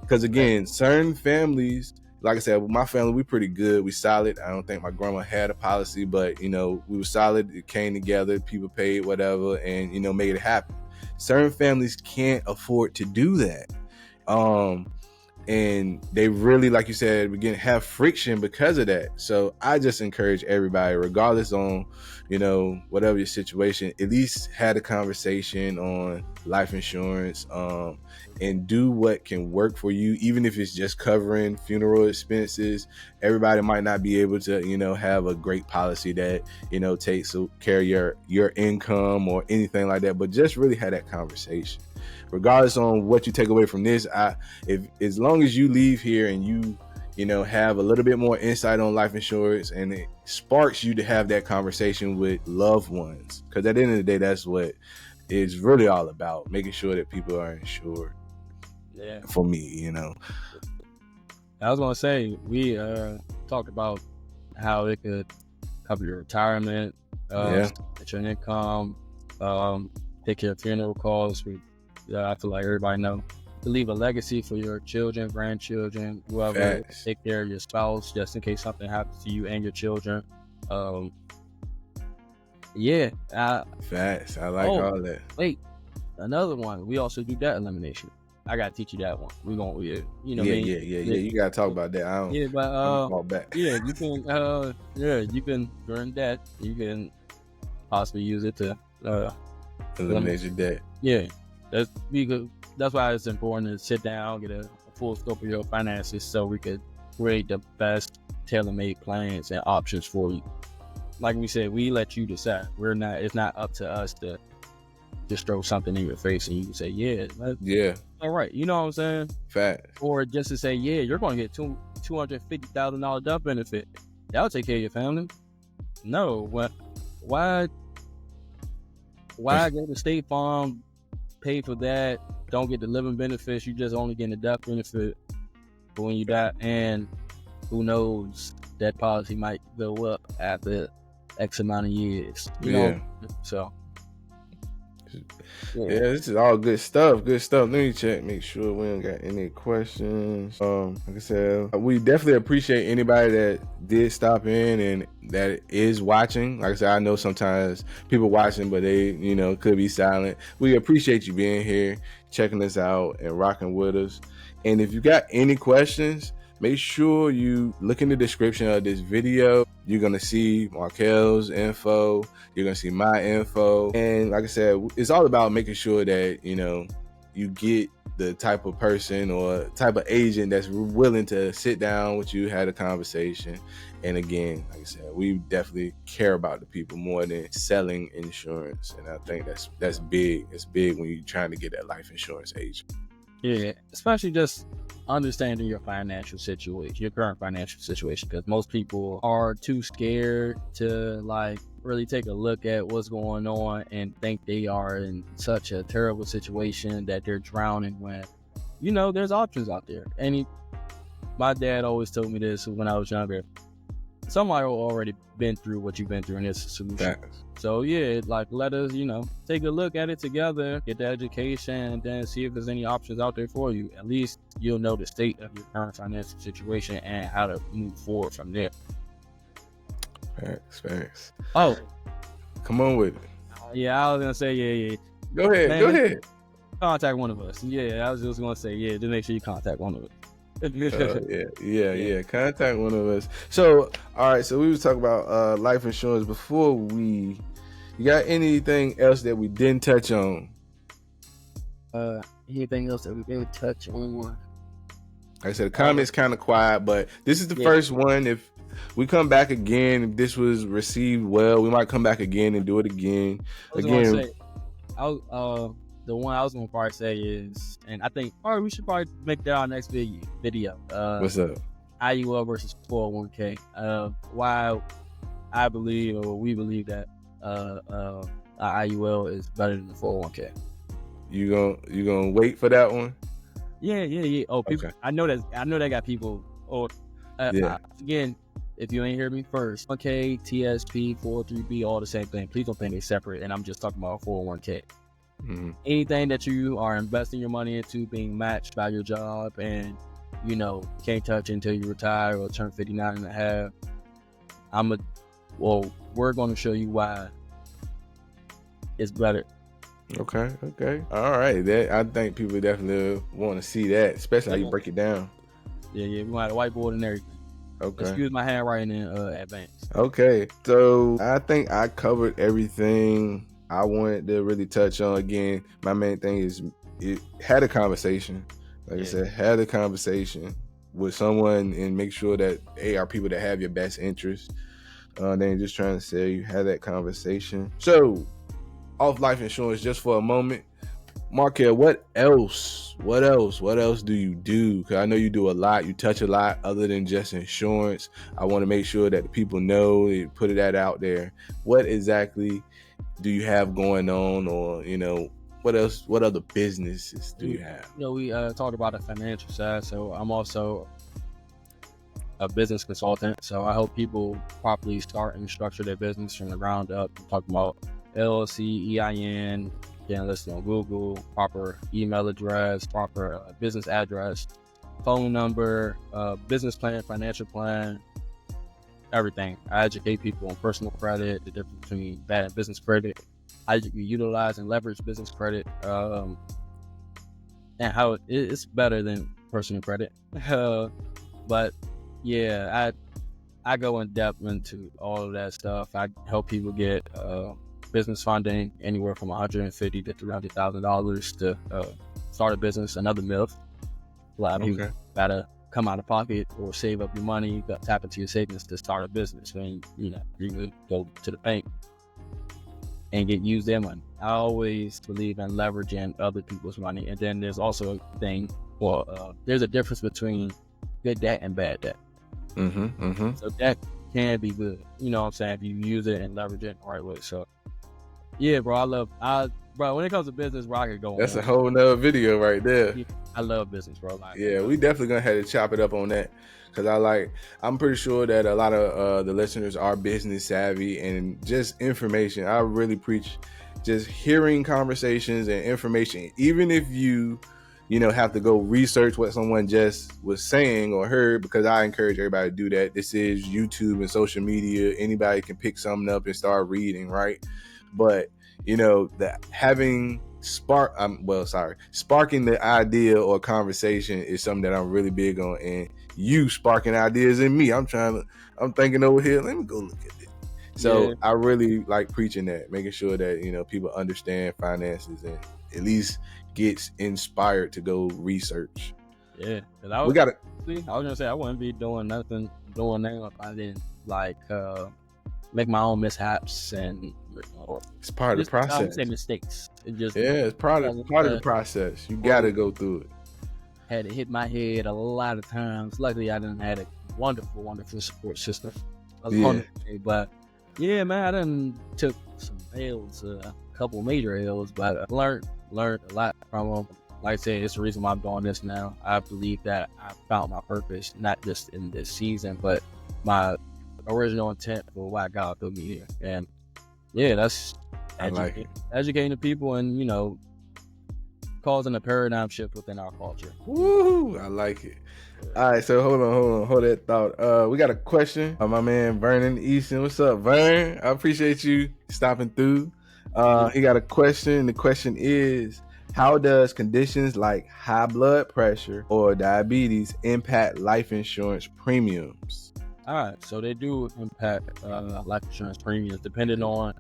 [SPEAKER 1] because again, certain families, like I said, with my family, we pretty good. We solid. I don't think my grandma had a policy, but we were solid. It came together. People paid whatever, and made it happen. Certain families can't afford to do that, and they really, like you said, begin to have friction because of that. So I just encourage everybody, regardless on whatever your situation, at least had a conversation on life insurance, and do what can work for you, even if it's just covering funeral expenses. Everybody might not be able to have a great policy that takes care of your income or anything like that, but just really have that conversation. Regardless on what you take away from this, as long as you leave here and you have a little bit more insight on life insurance, and it sparks you to have that conversation with loved ones, because at the end of the day, that's what it's really all about, making sure that people are insured.
[SPEAKER 2] Yeah.
[SPEAKER 1] For me,
[SPEAKER 2] I was gonna say, we talked about how it could cover your retirement, get your income, take care of funeral costs. I feel like everybody know to leave a legacy for your children, grandchildren, whoever.
[SPEAKER 1] Facts.
[SPEAKER 2] Take care of your spouse just in case something happens to you and your children.
[SPEAKER 1] Facts. I like all that.
[SPEAKER 2] Wait, another one. We also do debt elimination. I gotta teach you that one. We gonna,
[SPEAKER 1] You gotta talk about that. I don't. Fall back.
[SPEAKER 2] Yeah, you can. You can earn debt. You can possibly use it to
[SPEAKER 1] eliminate your debt.
[SPEAKER 2] Yeah, that's why it's important to sit down, get a full scope of your finances, so we could create the best tailor-made plans and options for you. Like we said, we let you decide. It's not up to us to just throw something in your face and you can say, yeah, all right, you know what I'm saying?
[SPEAKER 1] Facts.
[SPEAKER 2] Or just to say, yeah, you're going to get $250,000 death benefit. That'll take care of your family. No, why go to State Farm, pay for that, don't get the living benefits, you just only getting the death benefit for when you die, and who knows, that policy might go up after X amount of years. You know? So
[SPEAKER 1] yeah, this is all good stuff. Let me check, make sure we don't got any questions. Like I said, we definitely appreciate anybody that did stop in and that is watching. Like I said, I know sometimes people watching, but they could be silent. We appreciate you being here, checking us out and rocking with us. And if you got any questions, make sure you look in the description of this video. You're going to see Markel's info. You're going to see my info. And like I said, it's all about making sure that, you get the type of person or type of agent that's willing to sit down with you, have a conversation. And again, like I said, we definitely care about the people more than selling insurance. And I think that's big. It's big when you're trying to get that life insurance agent.
[SPEAKER 2] Yeah, especially just understanding your financial situation, your current financial situation, because most people are too scared to really take a look at what's going on and think they are in such a terrible situation that they're drowning when, there's options out there. My dad always told me this when I was younger. Somebody already been through what you've been through, and it's a solution. Facts. So yeah, let us, take a look at it together, get the education, and then see if there's any options out there for you. At least you'll know the state of your current financial situation and how to move forward from there.
[SPEAKER 1] Facts.
[SPEAKER 2] Oh,
[SPEAKER 1] come on with it.
[SPEAKER 2] Yeah, I was gonna say yeah.
[SPEAKER 1] Go ahead.
[SPEAKER 2] Contact one of us. Yeah, I was just gonna say just make sure you contact one of us.
[SPEAKER 1] Yeah. Contact one of us. So, all right. So we was talking about life insurance before you got anything else that we didn't touch on?
[SPEAKER 2] Anything else that we didn't touch on?
[SPEAKER 1] Like I said, the comments kind of quiet, but this is the first one. If we come back again, if this was received well, we might come back again and do it again.
[SPEAKER 2] The one I was gonna probably say is, and I think we should probably make that our next video.
[SPEAKER 1] What's up?
[SPEAKER 2] IUL versus 401k. Why I believe, or we believe, that IUL is better than the 401k.
[SPEAKER 1] You gonna wait for that one?
[SPEAKER 2] Yeah. Oh, people.
[SPEAKER 1] Okay.
[SPEAKER 2] I know that got people. Or
[SPEAKER 1] Yeah.
[SPEAKER 2] again, if you ain't heard me first, 1k, TSP, 403b, all the same thing. Please don't think they're separate. And I'm just talking about 401k.
[SPEAKER 1] Mm-hmm.
[SPEAKER 2] Anything that you are investing your money into being matched by your job, and can't touch until you retire or turn 59 and a half. We're going to show you why it's better.
[SPEAKER 1] Okay. All right. I think people definitely want to see that, especially how you break it down.
[SPEAKER 2] Yeah. We might have a whiteboard and everything.
[SPEAKER 1] Okay.
[SPEAKER 2] Excuse my handwriting in advance.
[SPEAKER 1] Okay. So I think I covered everything I wanted to really touch on. Again, my main thing is had a conversation. Like I said, had a conversation with someone and make sure that they are people that have your best interest. They ain't just trying to say you had that conversation. So, off life insurance just for a moment. Markel, what else do you do? Because I know you do a lot. You touch a lot other than just insurance. I want to make sure that the people know, you put that out there. What exactly do you have going on, or what else? What other businesses do you have?
[SPEAKER 2] We talked about the financial side, so I'm also a business consultant. So I help people properly start and structure their business from the ground up. I'm talking about LLC, EIN, again, listed on Google, proper email address, proper business address, phone number, business plan, financial plan, everything. I educate people on personal credit, the difference between bad and business credit, how you can utilize and leverage business credit, and how it's better than personal credit. But yeah, I go in depth into all of that stuff. I help people get business funding anywhere from $150,000 to $300,000 to start a business. Another myth: a lot of people gotta come out of pocket or save up your money. You got to tap into your savings to start a business. When you can go to the bank and use their money. I always believe in leveraging other people's money. And then there's also a thing. There's a difference between good debt and bad debt. So that can be good. You know what I'm saying? If you use it and leverage it the right way. So yeah, bro, bro, when it comes to business, bro, I could go on.
[SPEAKER 1] That's a whole nother video right there.
[SPEAKER 2] I love business, bro.
[SPEAKER 1] We definitely gonna have to chop it up on that, because I'm pretty sure that a lot of the listeners are business savvy, and just information. I really preach just hearing conversations and information, even if you have to go research what someone just was saying or heard, because I encourage everybody to do that. This is YouTube and social media. Anybody can pick something up and start reading, right? But sparking the idea or conversation is something that I'm really big on, and you sparking ideas in me. I'm thinking over here, let me go look at it. So I really like preaching that, making sure that people understand finances and at least gets inspired to go research.
[SPEAKER 2] Yeah, because I was gonna say I wouldn't be doing nothing if I didn't make my own mishaps, and
[SPEAKER 1] it's part of the process. I
[SPEAKER 2] would say mistakes.
[SPEAKER 1] It's part of the process. You got to go through it.
[SPEAKER 2] Had to hit my head a lot of times. Luckily, I didn't have a wonderful support system. But yeah, man, I done took some L's, a couple major L's, but I learned a lot from them. Like I said, it's the reason why I'm doing this now. I believe that I found my purpose, not just in this season, but my original intent for why God put me here. And yeah, that's educating the people and causing a paradigm shift within our culture.
[SPEAKER 1] Woo! I like it. All right, so hold that thought. We got a question. My man Vernon Easton. What's up, Vern? I appreciate you stopping through. He got a question. The question is, how does conditions like high blood pressure or diabetes impact life insurance premiums?
[SPEAKER 2] All right, so they do impact life insurance premiums depending on.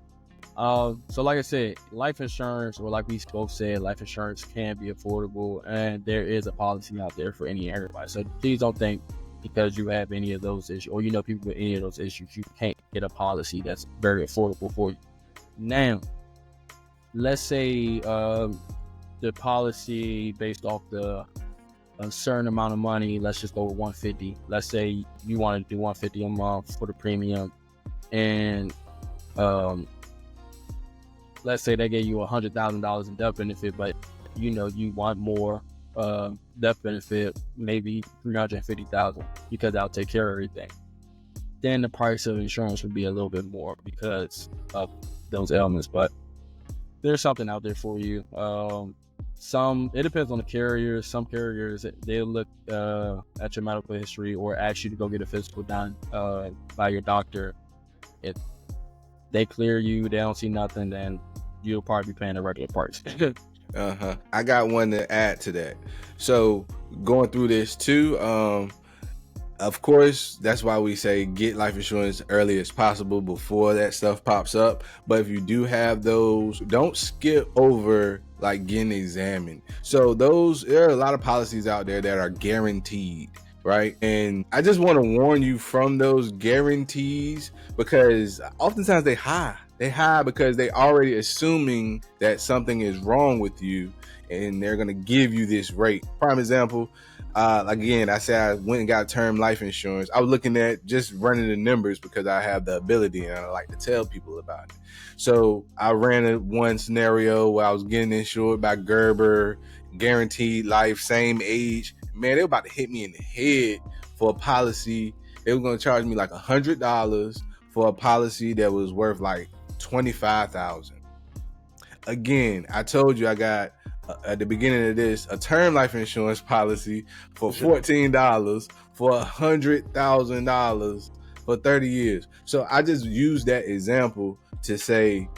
[SPEAKER 2] So like I said, life insurance, or like we both said, life insurance can be affordable, and there is a policy out there for any and everybody. So please don't think because you have any of those issues, or people with any of those issues, you can't get a policy that's very affordable for you. Now, let's say the policy based off the a certain amount of money. Let's just go with 150. Let's say you want to do 150 a month for the premium, and let's say they gave you $100,000 in death benefit, but you want more death benefit, maybe $350,000, because that'll take care of everything. Then the price of insurance would be a little bit more because of those elements. But there's something out there for you. It depends on the carrier. Some carriers, they'll look at your medical history or ask you to go get a physical done by your doctor. If they clear you, they don't see nothing, then you'll probably be paying the regular price.
[SPEAKER 1] I got one to add to that. So going through this too, of course, that's why we say get life insurance early as possible before that stuff pops up. But if you do have those, don't skip over like getting examined. So there are a lot of policies out there that are guaranteed, right? And I just want to warn you from those guarantees, because oftentimes they hide because they already assuming that something is wrong with you, and they're going to give you this rate. Prime example, again, I said I went and got term life insurance. I was looking at just running the numbers because I have the ability and I like to tell people about it. So I ran one scenario where I was getting insured by Gerber, guaranteed life, same age. Man, they were about to hit me in the head for a policy. They were going to charge me like $100 for a policy that was worth like $25,000. Again, I told you I got at the beginning of this a term life insurance policy for $14 for $100,000 for 30 years. So I just use that example to say,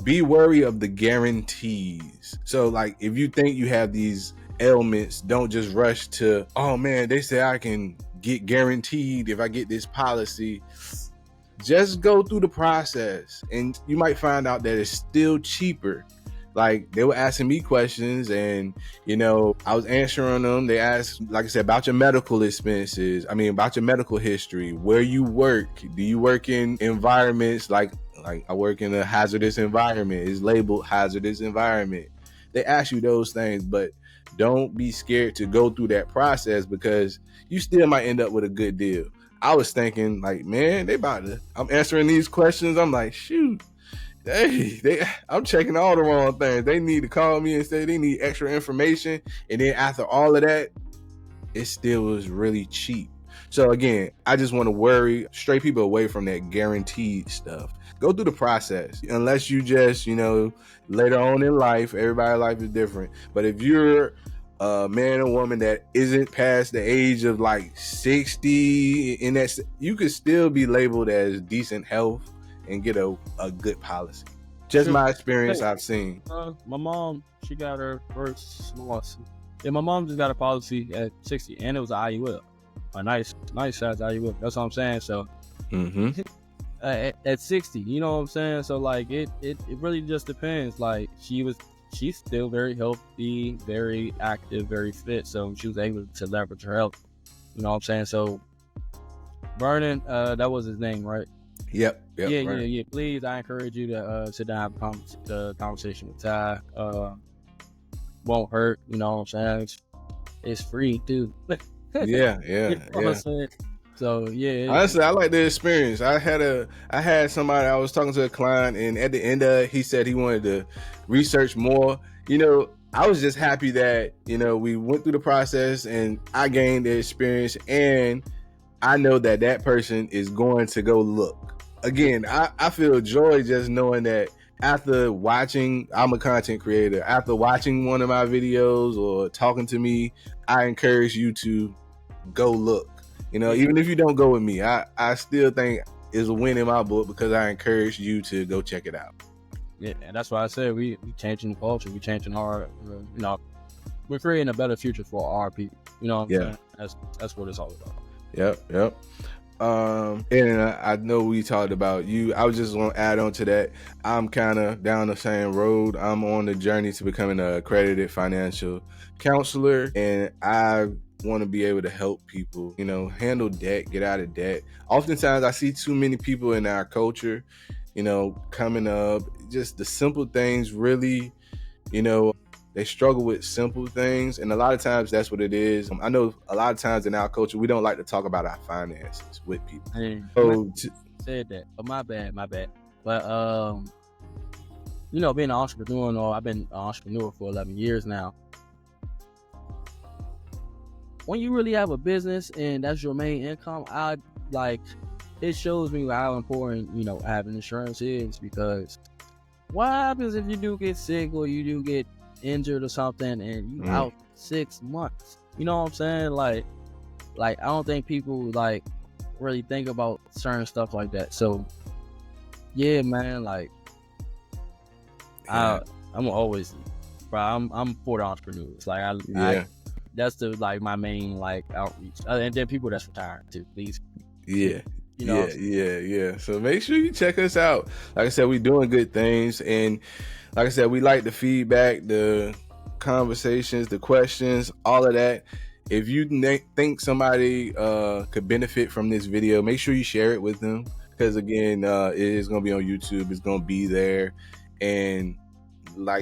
[SPEAKER 1] be wary of the guarantees. So like, if you think you have these ailments, don't just rush to, oh man, they say I can get guaranteed if I get this policy. Just go through the process and you might find out that it's still cheaper. Like, they were asking me questions and, I was answering them. They asked, like I said, about your medical expenses. About your medical history, where you work. Do you work in environments like I work in a hazardous environment? It's labeled hazardous environment. They ask you those things, but don't be scared to go through that process, because you still might end up with a good deal. I was thinking like, man, I'm answering these questions. I'm like, shoot, I'm checking all the wrong things. They need to call me and say they need extra information. And then after all of that, it still was really cheap. So again, I just want to stray people away from that guaranteed stuff. Go through the process. Unless you just, later on in life, everybody's life is different. But if you're a man or woman that isn't past the age of like 60, you could still be labeled as decent health and get a good policy. Just my experience, I've seen.
[SPEAKER 2] My mom, she got her first policy. Yeah, my mom just got a policy at 60, and it was an IUL, a nice size IUL. That's what I'm saying. So at 60, you know what I'm saying? So like it really just depends. Like she's still very healthy, very active, very fit. So she was able to leverage her health. You know what I'm saying? So Vernon, that was his name, right?
[SPEAKER 1] Yep.
[SPEAKER 2] Yeah. Please, I encourage you to sit down and have a conversation with Ty. Won't hurt. You know what I'm saying? It's free too.
[SPEAKER 1] Yeah.
[SPEAKER 2] So yeah.
[SPEAKER 1] Honestly, I like the experience. I had somebody, I was talking to a client, and at the end of it, he said he wanted to research more. I was just happy that, we went through the process and I gained the experience, and I know that person is going to go look. Again, I feel joy just knowing that after watching, I'm a content creator, after watching one of my videos or talking to me, I encourage you to go look. Even if you don't go with me, I still think it's a win in my book, because I encourage you to go check it out.
[SPEAKER 2] Yeah, and that's why I said we changing the culture, we changing our, we're creating a better future for our people. You know what I'm saying? That's what it's all about.
[SPEAKER 1] Yep. And I know we talked about you. I was just going to add on to that. I'm kind of down the same road. I'm on the journey to becoming an accredited financial counselor, and I want to be able to help people, handle debt, get out of debt. Oftentimes I see too many people in our culture, coming up, just the simple things really, They struggle with simple things, and a lot of times that's what it is. I know a lot of times in our culture, we don't like to talk about our finances with people.
[SPEAKER 2] Said that, but my bad. But being an entrepreneur, I've been an entrepreneur for 11 years now. When you really have a business and that's your main income, it shows me how important, having insurance is, because what happens if you do get sick or you do get injured or something and you out 6 months? You know what I'm saying? Like I don't think people really think about certain stuff like that. So yeah, man, I'm always, bro, I'm for the entrepreneurs. That's my main outreach. And then people that's retired too, please.
[SPEAKER 1] Yeah. So make sure you check us out. Like I said, we doing good things, and like I said, we like the feedback, the conversations, the questions, all of that. If you think somebody could benefit from this video, make sure you share it with them, because again, it is going to be on YouTube. It's going to be there, and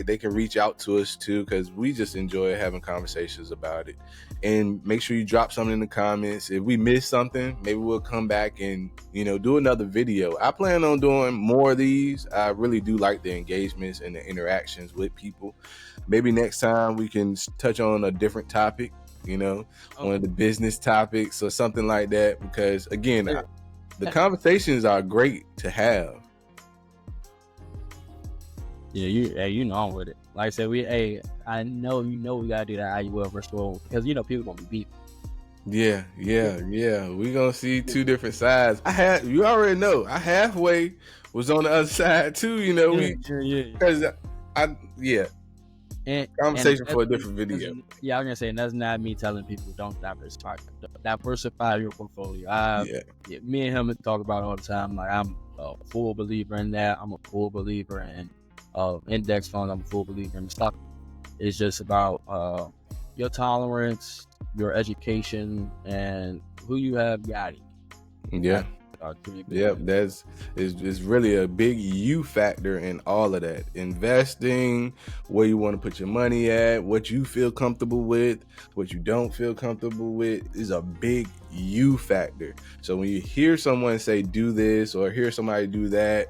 [SPEAKER 1] they can reach out to us too, because we just enjoy having conversations about it. And make sure you drop something in the comments. If we miss something, maybe we'll come back and do another video. I plan on doing more of these. I really do like the engagements and the interactions with people. Maybe next time we can touch on a different topic, one of the business topics or something like that, because again, the conversations are great to have.
[SPEAKER 2] Yeah, I'm with it. Like I said, I know we gotta do that IUL versus roll, because people gonna be beefing.
[SPEAKER 1] Yeah. We gonna see two different sides. You already know, I halfway was on the other side too. Because conversation for a different video.
[SPEAKER 2] Yeah, I'm gonna say, and that's not me telling people don't diversify your portfolio. Me and him talk about it all the time. I'm a full believer in that. I'm a full believer in index funds. I'm a full believer in stock. It's just about your tolerance, your education, and who you have guiding.
[SPEAKER 1] That's really a big you factor in all of that. Investing, where you want to put your money at, what you feel comfortable with, what you don't feel comfortable with, is a big you factor. So when you hear someone say do this or hear somebody do that,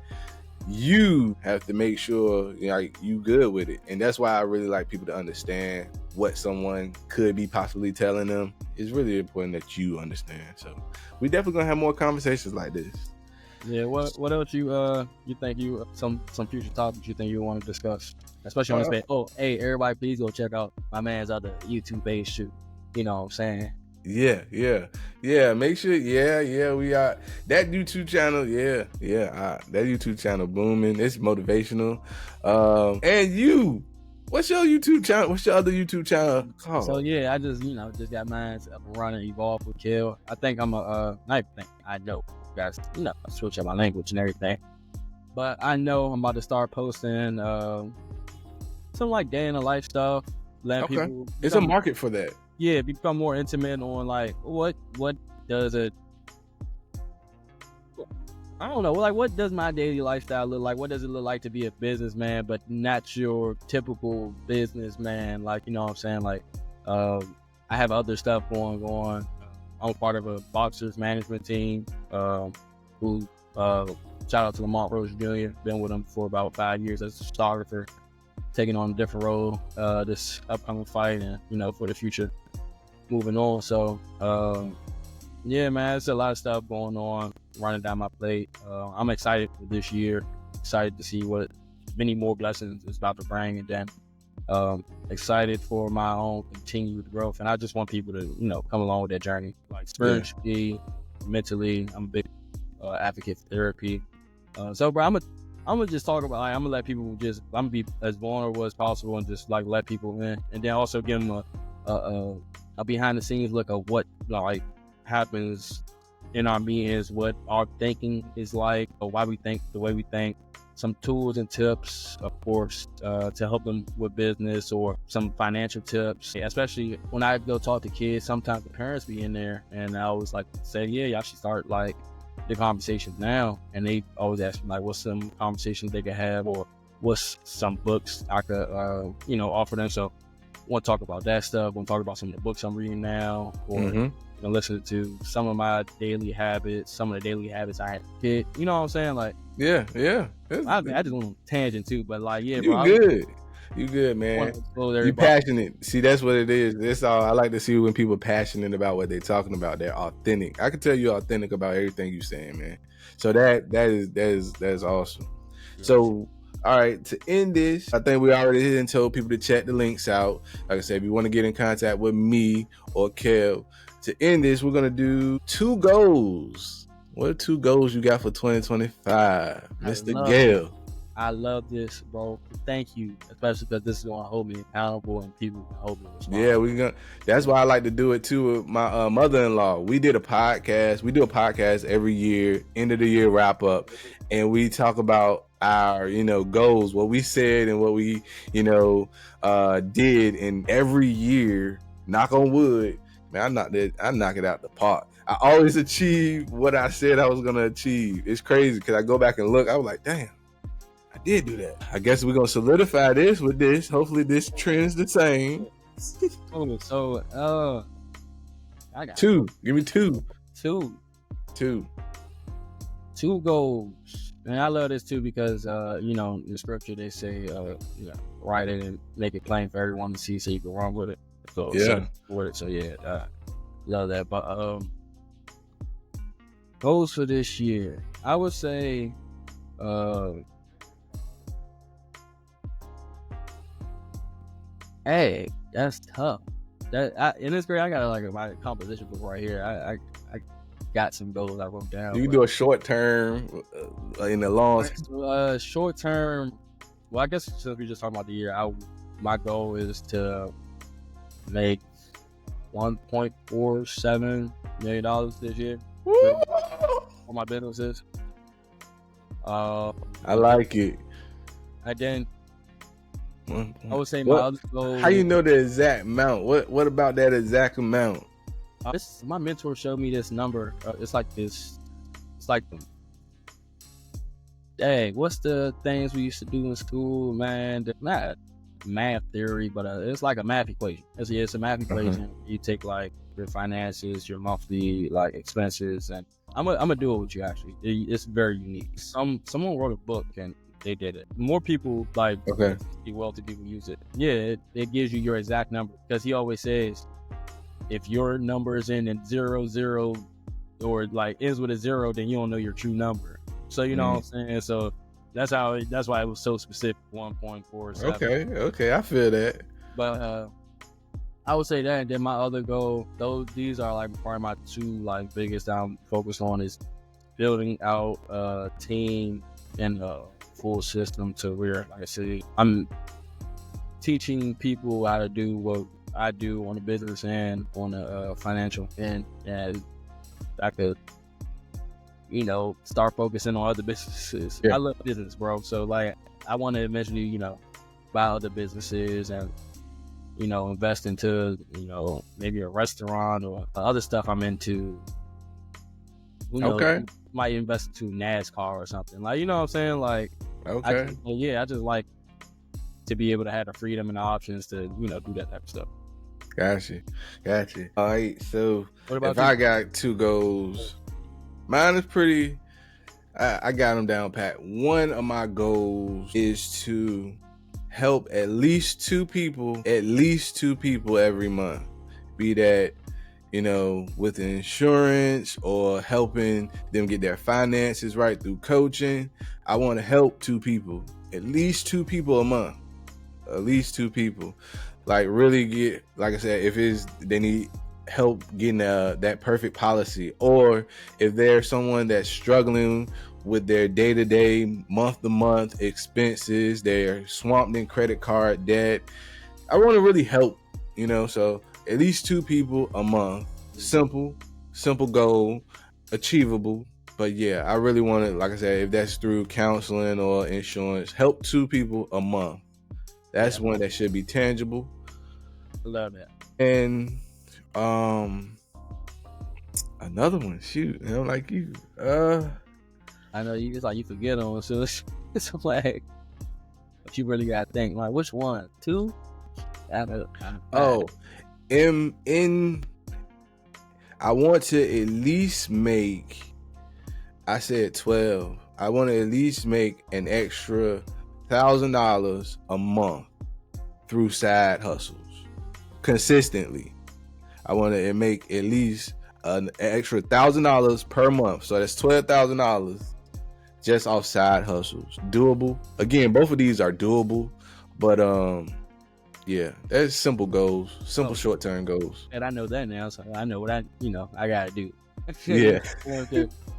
[SPEAKER 1] you have to make sure you good with it. And that's why I really like people to understand what someone could be possibly telling them. It's really important that you understand. So we definitely gonna have more conversations like this.
[SPEAKER 2] Yeah. What else you think some future topics you think you want to discuss, especially on this page? Oh, hey, everybody, please go check out my man's other YouTube page too. You know what I'm saying?
[SPEAKER 1] Yeah. Make sure, we are that YouTube channel. That YouTube channel booming. It's motivational. And what's your YouTube channel? What's your other YouTube channel called?
[SPEAKER 2] So I just got mine up and running. Evolve with Kill. I think I'm I know, guys. I switch up my language and everything, but I know I'm about to start posting some day in the life stuff. People.
[SPEAKER 1] It's a market for that.
[SPEAKER 2] Yeah, become more intimate on what does it, I don't know, what does my daily lifestyle look like? What does it look like to be a businessman, but not your typical businessman? You know what I'm saying? I have other stuff going on. I'm part of a boxers management team who shout out to Lamont Rose Jr. Been with him for about 5 years as a photographer, taking on a different role this upcoming fight and for the future moving on. So man, there's a lot of stuff going on running down my plate. I'm excited for this year, excited to see what many more blessings it's about to bring, and then excited for my own continued growth. And I just want people to come along with that journey, spiritually, mentally. I'm a big advocate for therapy. So bro, I'm gonna just talk about, I'm gonna let people I'm gonna be as vulnerable as possible and just let people in, and then also give them a behind the scenes look of what happens in our meetings, what our thinking is like, or why we think the way we think, some tools and tips, of course, to help them with business, or some financial tips. Especially when I go talk to kids, sometimes the parents be in there, and I always say, y'all should start the conversations now. And they always ask me what's some conversations they could have, or what's some books I could offer them. So want to talk about that stuff. Want to talk about some of the books I'm reading now, or listen to some of my daily habits, some of the daily habits I had a kid. You know what I'm saying? Like,
[SPEAKER 1] yeah.
[SPEAKER 2] I just went on a tangent too, but like, yeah,
[SPEAKER 1] you
[SPEAKER 2] bro.
[SPEAKER 1] good. You good, man. You passionate. See, that's what it is. That's all I like to see when people are passionate about what they're talking about. They're authentic. I can tell you're authentic about everything you're saying, man. So that is awesome. So, all right, to end this, I think we already hit and told people to check the links out. Like I said, if you want to get in contact with me or Kev, to end this, we're gonna do 2 goals. What are 2 goals you got for 2025, Mr. Gale?
[SPEAKER 2] I love this, bro. Thank you, especially because this is gonna hold me accountable and people can hold me responsible.
[SPEAKER 1] Yeah, that's why I like to do it too with my mother-in-law. We did a podcast. We do a podcast every year, end of the year wrap up, and we talk about our goals, what we said and what we did. And every year, knock on wood, man, I knock it out the park. I always achieve what I said I was gonna achieve. It's crazy because I go back and look. I was like, damn, I did do that. I guess we're gonna solidify this with this. Hopefully this trend's the same.
[SPEAKER 2] So I got
[SPEAKER 1] 2. Give me 2.
[SPEAKER 2] 2 goals. And I love this too because in the scripture they say write it and make it plain for everyone to see so you can run with it. So love that. But goals for this year, I would say hey, that's tough. In this grade, I got like my composition book right here. I got some goals I wrote down.
[SPEAKER 1] You can do a short term, in the long.
[SPEAKER 2] Short term. Well, I guess since we're just talking about the year, my goal is to make $1.47 million this year for my businesses.
[SPEAKER 1] I like it.
[SPEAKER 2] And then I would say my other goal.
[SPEAKER 1] How you know the exact amount? What about that exact amount?
[SPEAKER 2] My mentor showed me this number. It's like this. It's like, hey, what's the things we used to do in school, man? Not math theory, but it's like a math equation. It's a math equation. You take like your finances, your monthly like expenses, and I'm gonna do it with you. Actually, it's very unique. Someone wrote a book and they did it. More people wealthy people use it. Yeah, it gives you your exact number because he always says if your number is in 00 or like ends with a 0, then you don't know your true number. So you know what I'm saying. So that's why it was so specific. 1.47.
[SPEAKER 1] Okay, I feel that.
[SPEAKER 2] But I would say that, and then my other goal, these are like probably my 2 like biggest that I'm focused on is building out a team and a full system to where, like I said, I'm teaching people how to do what I do on the business and on the financial end, and I could start focusing on other businesses. I love business, bro. So like I want to eventually buy other businesses and invest into maybe a restaurant or other stuff I'm into. Might invest into NASCAR or something, like, you know what I'm saying, like, I just like to be able to have the freedom and the options to do that type of stuff.
[SPEAKER 1] Gotcha. All right, so if I got 2 goals, mine is pretty, I got them down pat. One of my goals is to help at least 2 people every month, be that with insurance or helping them get their finances right through coaching. I want to help 2 people, at least 2 people a month, at least 2 people. Like really get, like I said, if they need help getting that perfect policy, or if there's someone that's struggling with their day-to-day, month-to-month expenses, they're swamped in credit card debt, I want to really help, so at least 2 people a month. Simple goal, achievable. But yeah, I really want to, like I said, if that's through counseling or insurance, help 2 people a month. That's one that should be tangible.
[SPEAKER 2] Love that.
[SPEAKER 1] And another one, shoot, like you.
[SPEAKER 2] I know it's like you forget them, so it's like But you really gotta think, like, which one? 2?
[SPEAKER 1] Oh, I want to at least make, I said 12. I want to at least make an extra $1,000 a month through side hustles consistently. I want to make at least an extra $1,000 per month. So that's $12,000 just off side hustles. Doable. Again, both of these are doable, but yeah, that's simple goals, simple short-term goals.
[SPEAKER 2] And I know that now, so I know what I gotta do.
[SPEAKER 1] Yeah.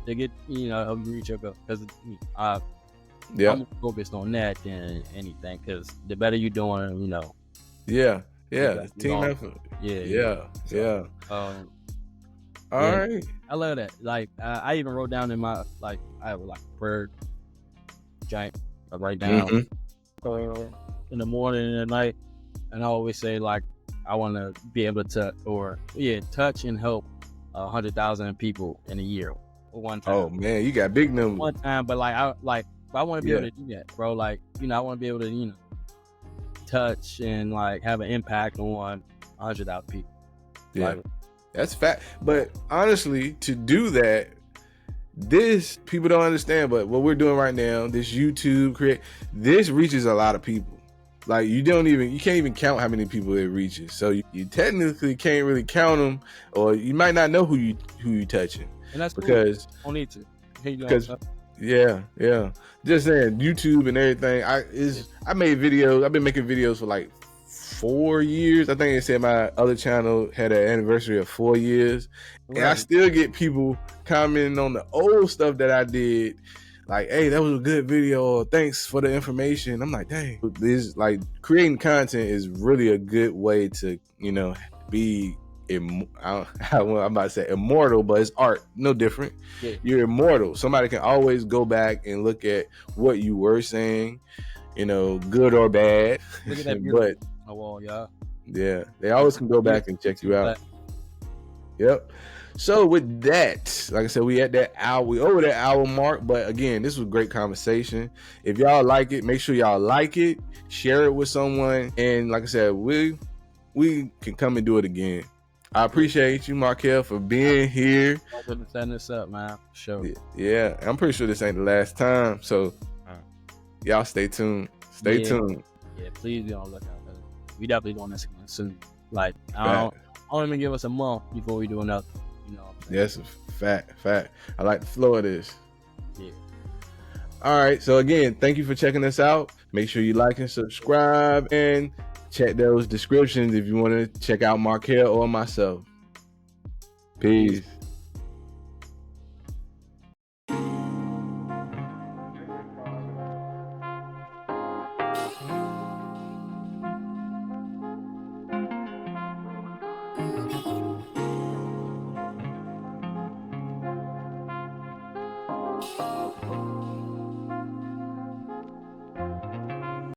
[SPEAKER 2] to get, help you reach your goal. Because
[SPEAKER 1] Yeah.
[SPEAKER 2] I'm focused on that than anything. Because the better you're doing,
[SPEAKER 1] Yeah. Team effort. Yeah. All right.
[SPEAKER 2] I love that. Like, I even wrote down in my, like, I have like a prayer giant. I write down in the morning and at night, and I always say, like, I want to be able to touch and help 100,000 people in a year one time.
[SPEAKER 1] Oh man, you got big numbers.
[SPEAKER 2] One time, but I want to be able to do that, bro. Like, I want to be able to touch and like have an impact on 100,000 people.
[SPEAKER 1] Yeah,
[SPEAKER 2] like,
[SPEAKER 1] that's fact. But honestly, to do that, this people don't understand. But what we're doing right now, this YouTube this reaches a lot of people. Like, you can't even count how many people it reaches. So you technically can't really count them, or you might not know who you touching.
[SPEAKER 2] And that's
[SPEAKER 1] because
[SPEAKER 2] cool. Don't need to.
[SPEAKER 1] Because yeah. Just saying, YouTube and everything. I made videos. I've been making videos for like 4 years. I think they said my other channel had an anniversary of 4 years, right. And I still get people commenting on the old stuff that I did. Like, hey, that was a good video. Thanks for the information. I'm like, dang, this, like, creating content is really a good way to, be, I'm about to say immortal, but it's art, no different. Yeah. You're immortal. Somebody can always go back and look at what you were saying, good or bad.
[SPEAKER 2] Look at that beautiful wall, y'all.
[SPEAKER 1] Yeah, they always can go back and check you out. Yep. So with that, like I said, we at that hour, we over that hour mark. But again, this was a great conversation. If y'all like it, make sure y'all like it, share it with someone, and like I said, we can come and do it again. I appreciate you, Markel, for being here.
[SPEAKER 2] For setting this up, man. Sure.
[SPEAKER 1] Yeah, I'm pretty sure this ain't the last time. So y'all stay tuned. Stay tuned.
[SPEAKER 2] Yeah, please be on the lookout. We definitely doing this soon. Like, I don't even give us a month before we do another.
[SPEAKER 1] Yes, fact. I like the flow of this.
[SPEAKER 2] Yeah.
[SPEAKER 1] All right. So again, thank you for checking us out. Make sure you like and subscribe, and check those descriptions if you want to check out Markel or myself. Peace.